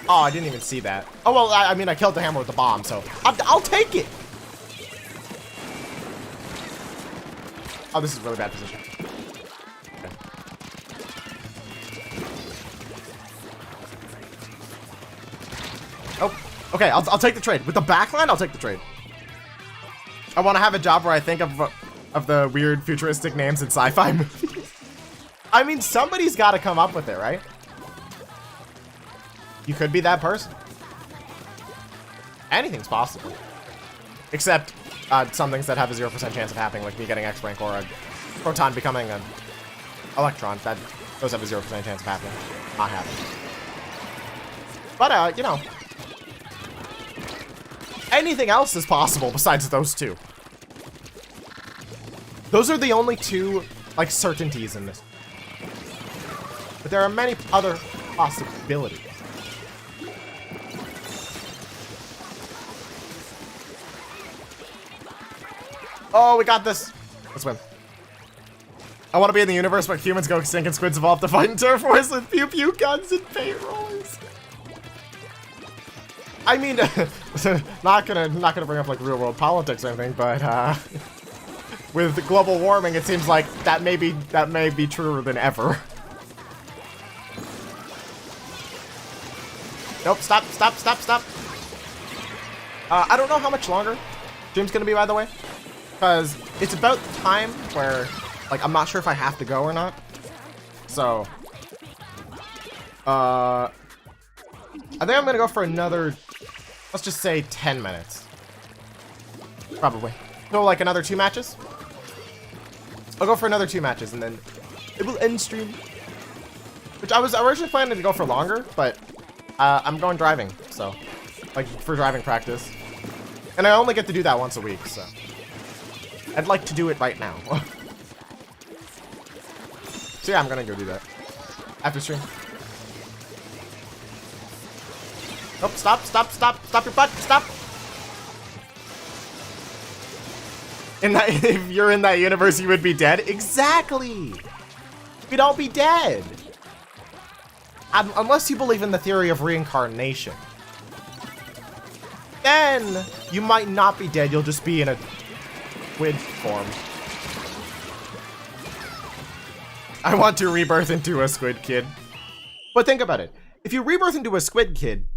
Oh, I didn't even see that. Oh, well, I mean, I killed the hammer with the bomb, so I'll take it. Oh, this is a really bad position. Okay. Oh, okay, I'll take the trade. With the backline, I'll take the trade. I want to have a job where I think of the weird futuristic names in sci-fi movies. I mean, somebody's got to come up with it, right? You could be that person. Anything's possible. Except some things that have a 0% chance of happening, like me getting X-Rank or a proton becoming an electron. Those have a 0% chance of happening. Not happening. But, you know. Anything else is possible besides those two. Those are the only two, like, certainties in this. But there are many other possibilities. Oh, we got this. Let's win. I want to be in the universe where humans go extinct and squids evolve to fight in turf wars with pew pew guns and paint rollers. I mean, not gonna bring up like real world politics or anything, but with global warming, it seems like that may be truer than ever. Nope, stop. I don't know how much longer stream's gonna be, by the way. Because it's about the time where, like, I'm not sure if I have to go or not. So, I think I'm gonna go for another, let's just say 10 minutes. Probably. So, like, another 2 matches? I'll go for another 2 matches, and then it will end stream. Which I was originally planning to go for longer, but I'm going driving, so, like, for driving practice. And I only get to do that once a week, so. I'd like to do it right now. So yeah, I'm gonna go do that. After stream. Nope, stop your butt, stop! If you're in that universe, you would be dead? Exactly! We'd all be dead! Unless you believe in the theory of reincarnation. Then, you might not be dead, you'll just be in a squid form. I want to rebirth into a squid kid. But think about it. If you rebirth into a squid kid,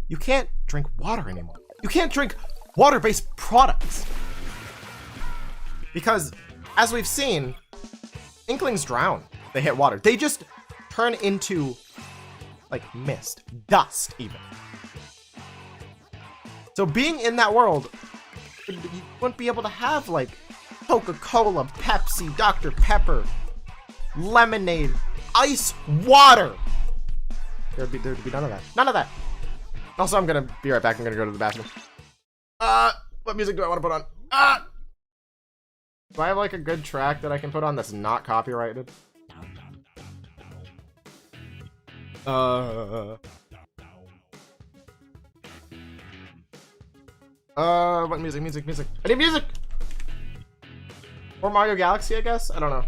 you can't drink water anymore. You can't drink water-based products. Because, as we've seen, Inklings drown. They hit water. They just turn into, like, mist. Dust, even. So being in that world, you wouldn't be able to have, like, Coca-Cola, Pepsi, Dr. Pepper, lemonade, ice, water. There'd be none of that. None of that. Also, I'm gonna be right back. I'm gonna go to the bathroom. What music do I want to put on? Do I have, like, a good track that I can put on that's not copyrighted? What music? I need music! Or Mario Galaxy, I guess? I don't know.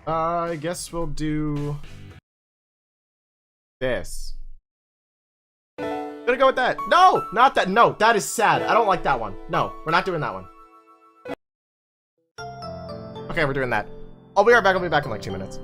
I guess we'll do... This. Gonna go with that. No, not that. No, that is sad. I don't like that one. No, we're not doing that one. Okay, we're doing that. I'll be right back. I'll be back in like 2 minutes.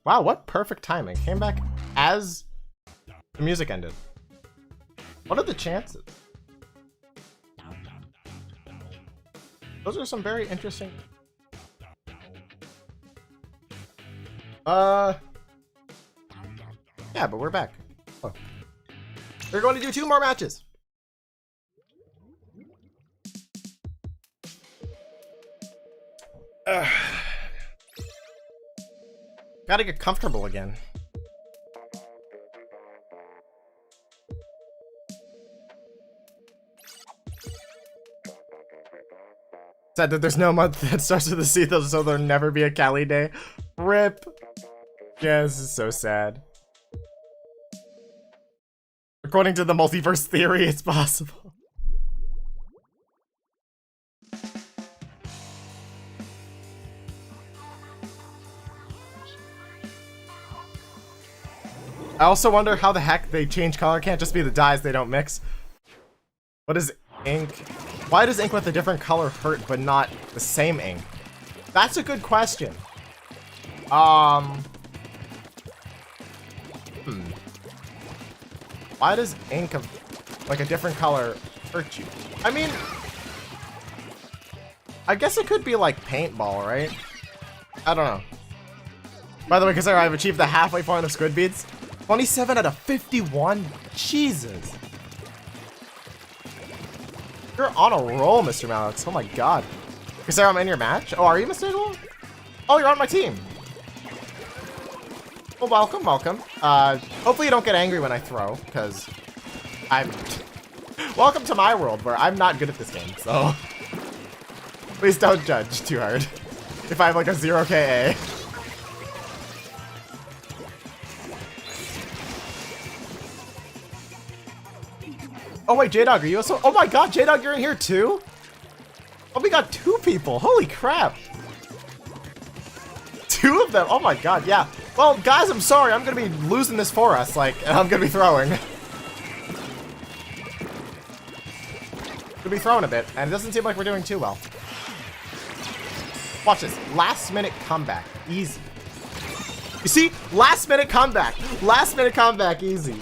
Wow, what perfect timing. Came back as the music ended. What are the chances? Those are some very interesting... Yeah, but we're back. Oh. We're going to do 2 more matches. Gotta get comfortable again. Sad that there's no month that starts with a C, so there'll never be a Cali day. RIP. Yeah, this is so sad. According to the multiverse theory, it's possible. I also wonder how the heck they change color. Can't just be the dyes they don't mix. What is ink? Why does ink with a different color hurt but not the same ink? That's a good question. Why does ink of like a different color hurt you? I mean, I guess it could be like paintball, right? I don't know. By the way, consider I've achieved the halfway point of squid beads. 27 out of 51? Jesus. You're on a roll, Mr. Malix. Oh my god. Consider I'm in your match? Oh, are you Mr. Eagle? Oh, you're on my team. Well, welcome, welcome. Hopefully you don't get angry when I throw, because I'm... Welcome to my world, where I'm not good at this game, so... Please don't judge too hard. If I have like a 0 KA. Oh wait, J-Dog, are you also? Oh my god, J-Dog, you're in here too? Oh, we got 2 people. Holy crap. 2 of them. Oh my god, yeah. Well, guys, I'm sorry. I'm gonna be losing this for us, like, and I'm gonna be throwing. Gonna be throwing a bit, and it doesn't seem like we're doing too well. Watch this. Last minute comeback. Easy. You see? Last minute comeback. Last minute comeback. Easy.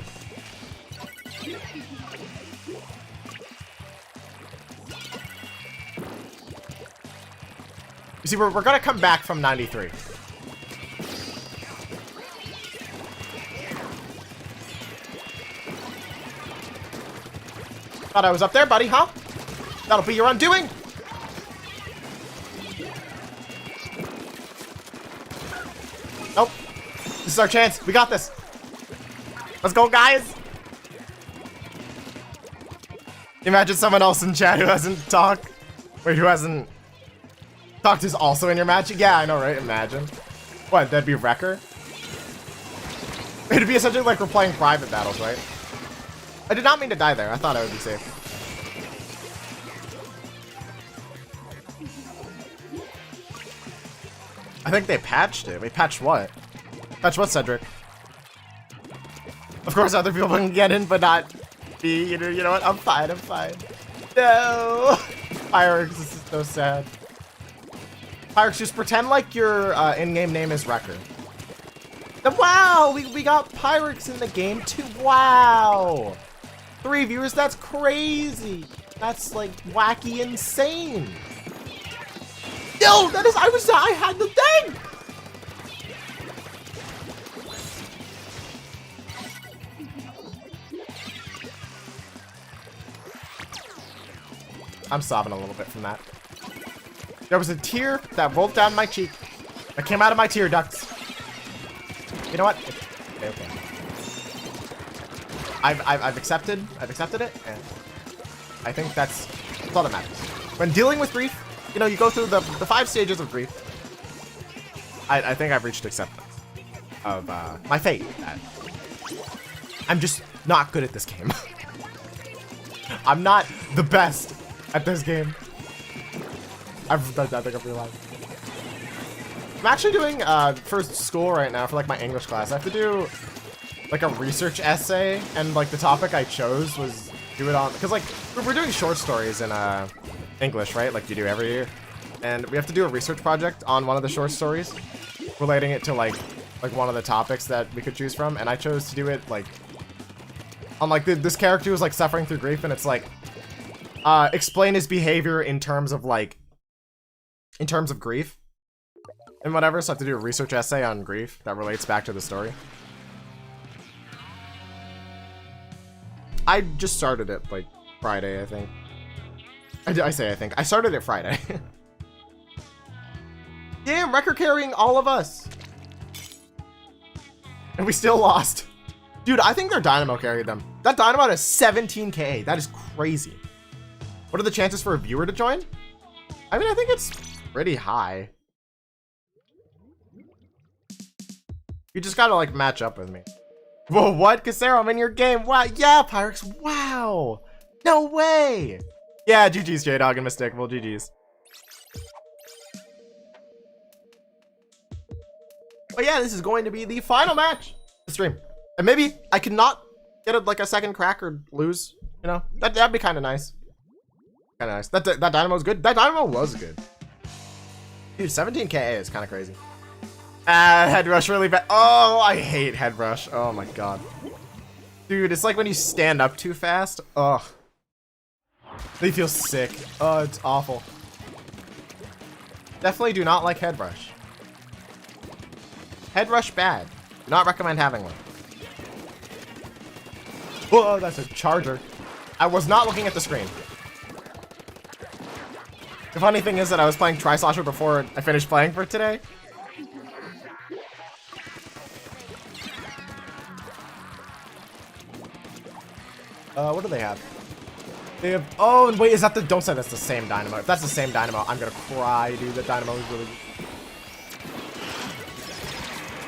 You see, we're gonna come back from 93. Thought I was up there, buddy, huh? That'll be your undoing. Nope. This is our chance. We got this. Let's go, guys. Imagine someone else in chat who hasn't talked. Wait, who hasn't talked is also in your match? Yeah, I know, right? Imagine. What, that'd be Wrecker? It'd be essentially like we're playing private battles, right? I did not mean to die there. I thought I would be safe. I think they patched it. They patched what? Patched what, Cedric? Of course, other people can get in, but not me. You know what? I'm fine. I'm fine. No! Pyrex, this is so sad. Pyrex, just pretend like your in-game name is Wrecker. Wow! We got Pyrex in the game too. Wow! 3 viewers, that's crazy. That's like wacky insane. Yo, that is, I had the thing! I'm sobbing a little bit from that. There was a tear that rolled down my cheek. That came out of my tear ducts. You know what? Okay, okay. I've accepted it, and I think that's all that matters. When dealing with grief, you know, you go through the 5 stages of grief. I think I've reached acceptance of my fate. I'm just not good at this game. I'm not the best at this game. I think I've realized. I'm actually doing for school right now for like my English class. I have to do like a research essay, and like the topic I chose was do it on, because like we're doing short stories in English, right? Like you do every year, and we have to do a research project on one of the short stories, relating it to like one of the topics that we could choose from, and I chose to do it like on like this character was like suffering through grief, and it's like explain his behavior in terms of grief and whatever. So I have to do a research essay on grief that relates back to the story. I just started it like Friday, I think. I think. I started it Friday. Damn, Wrecker carrying all of us. And we still lost. Dude, I think their Dynamo carried them. That Dynamo has 17k. That is crazy. What are the chances for a viewer to join? I mean, I think it's pretty high. You just gotta like match up with me. Whoa, what? Casero, I'm in your game. Wow, yeah, Pyrex. Wow. No way. Yeah, GG's, J-Dog and Mistakable. GG's. But yeah, this is going to be the final match of the stream. And maybe I could not get like a second crack or lose. You know, that'd be kind of nice. Kind of nice. That Dynamo's good. That Dynamo was good. Dude, 17k is kind of crazy. Head rush really bad. Oh, I hate head rush. Oh my god. Dude, it's like when you stand up too fast. Ugh. They feel sick. Oh, it's awful. Definitely do not like head rush. Head rush bad. Do not recommend having one. Whoa, that's a charger. I was not looking at the screen. The funny thing is that I was playing Tri-Slosher before I finished playing for today. What do they have? They have, oh, and wait, is that the, don't say that's the same Dynamo. If that's the same Dynamo, I'm gonna cry, dude. That Dynamo is really,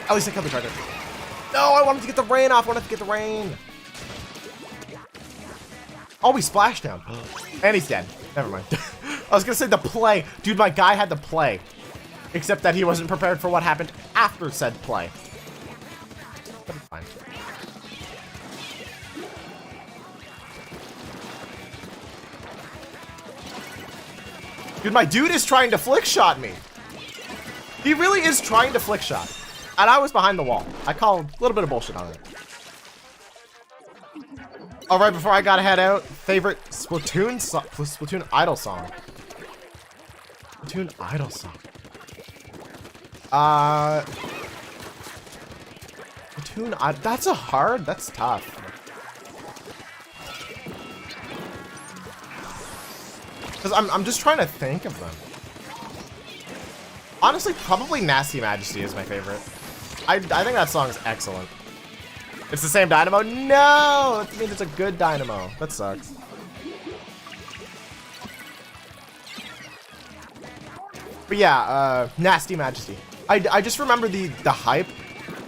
at least I killed the charger. No, I wanted to get the rain off. I wanted to get the rain. Oh, we splashed down. And he's dead. Never mind. I was gonna say the play. Dude, my guy had the play. Except that he wasn't prepared for what happened after said play. But it's fine. Dude, my dude is trying to flick shot me. He really is trying to flick shot. And I was behind the wall. I call a little bit of bullshit on it. All right, before I gotta head out, favorite Splatoon idol song. Splatoon idol song. Splatoon, that's that's tough. Because I'm just trying to think of them. Honestly, probably Nasty Majesty is my favorite. I think that song is excellent. It's the same Dynamo? No! That means it's a good Dynamo. That sucks. But yeah, Nasty Majesty. I just remember the hype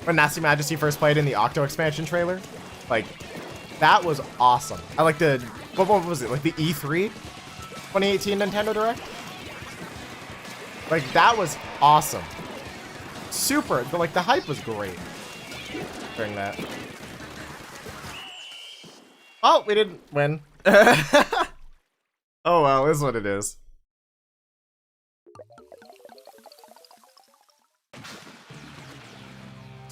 when Nasty Majesty first played in the Octo expansion trailer. Like, that was awesome. I like the, what was it? Like the E3 2018 Nintendo Direct? Like, that was awesome. Super, but like the hype was great during that. Oh, we didn't win. Oh well, this is what it is.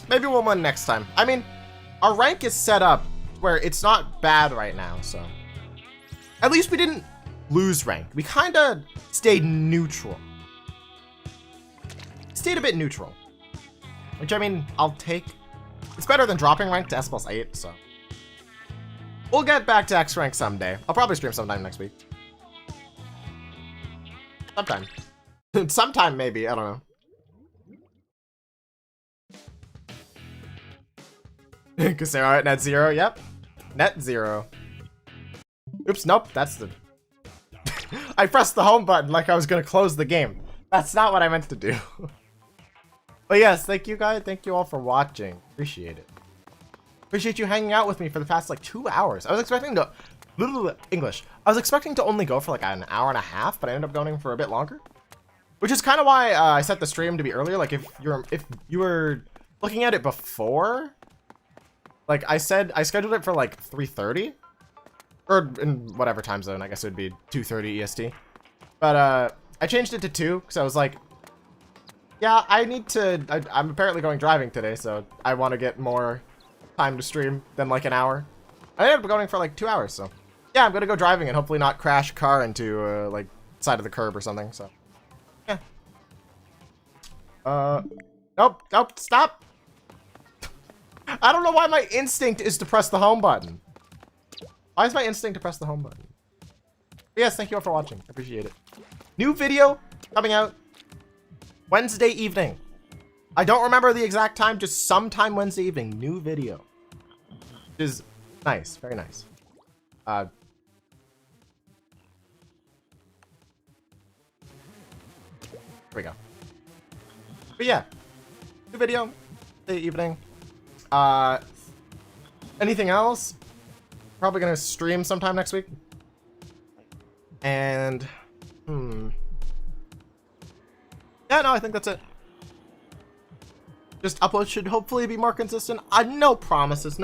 Maybe we'll win next time. I mean, our rank is set up where it's not bad right now, so. At least we didn't lose rank. We kind of stayed neutral. Stayed a bit neutral. Which, I mean, I'll take. It's better than dropping rank to S+8, so. We'll get back to X rank someday. I'll probably stream sometime next week. Sometime. Sometime, maybe. I don't know. Casero at net 0. Yep. Net 0. Oops, nope. That's the... I pressed the home button like I was going to close the game. That's not what I meant to do. But yes, thank you guys. Thank you all for watching. Appreciate it. Appreciate you hanging out with me for the past like 2 hours. I was expecting to... English. I was expecting to only go for like an hour and a half, but I ended up going for a bit longer. Which is kind of why I set the stream to be earlier. Like if you were looking at it before... Like I said, I scheduled it for like 3:30, or in whatever time zone. I guess it would be 2:30 EST. But I changed it to 2 because I was like, yeah, I need to. I'm apparently going driving today, so I want to get more time to stream than like an hour. I ended up going for like 2 hours, so yeah, I'm gonna go driving and hopefully not crash a car into like side of the curb or something. So yeah. Nope, stop. I don't know why my instinct is to press the home button. Why is my instinct to press the home button? But yes, thank you all for watching. I appreciate it. New video coming out Wednesday evening. I don't remember the exact time, just sometime Wednesday evening. New video. Which is nice, very nice. Here we go. But yeah, new video, Wednesday evening. Anything else? Probably gonna stream sometime next week. And yeah, no, I think that's it. Just upload should hopefully be more consistent. No promises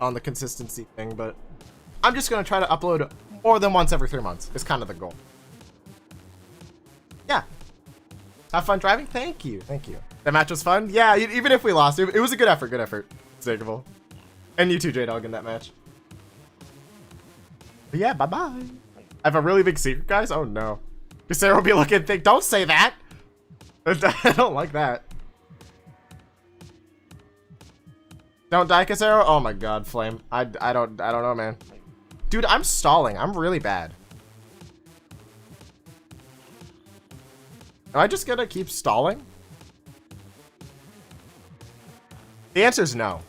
on the consistency thing, but I'm just gonna try to upload more than once every 3 months. Is kind of the goal. Yeah. Have fun driving. Thank you. The match was fun. Yeah, even if we lost, it was a good effort. Stakeable. And you too, J-Dog, in that match. But yeah, bye-bye. I have a really big secret, guys. Oh, no. Sarah will be looking thick. Don't say that. I don't like that. Don't die, Casero. Oh my god, Flame. I don't know, man. Dude, I'm stalling. I'm really bad. Am I just gonna keep stalling? The answer is no.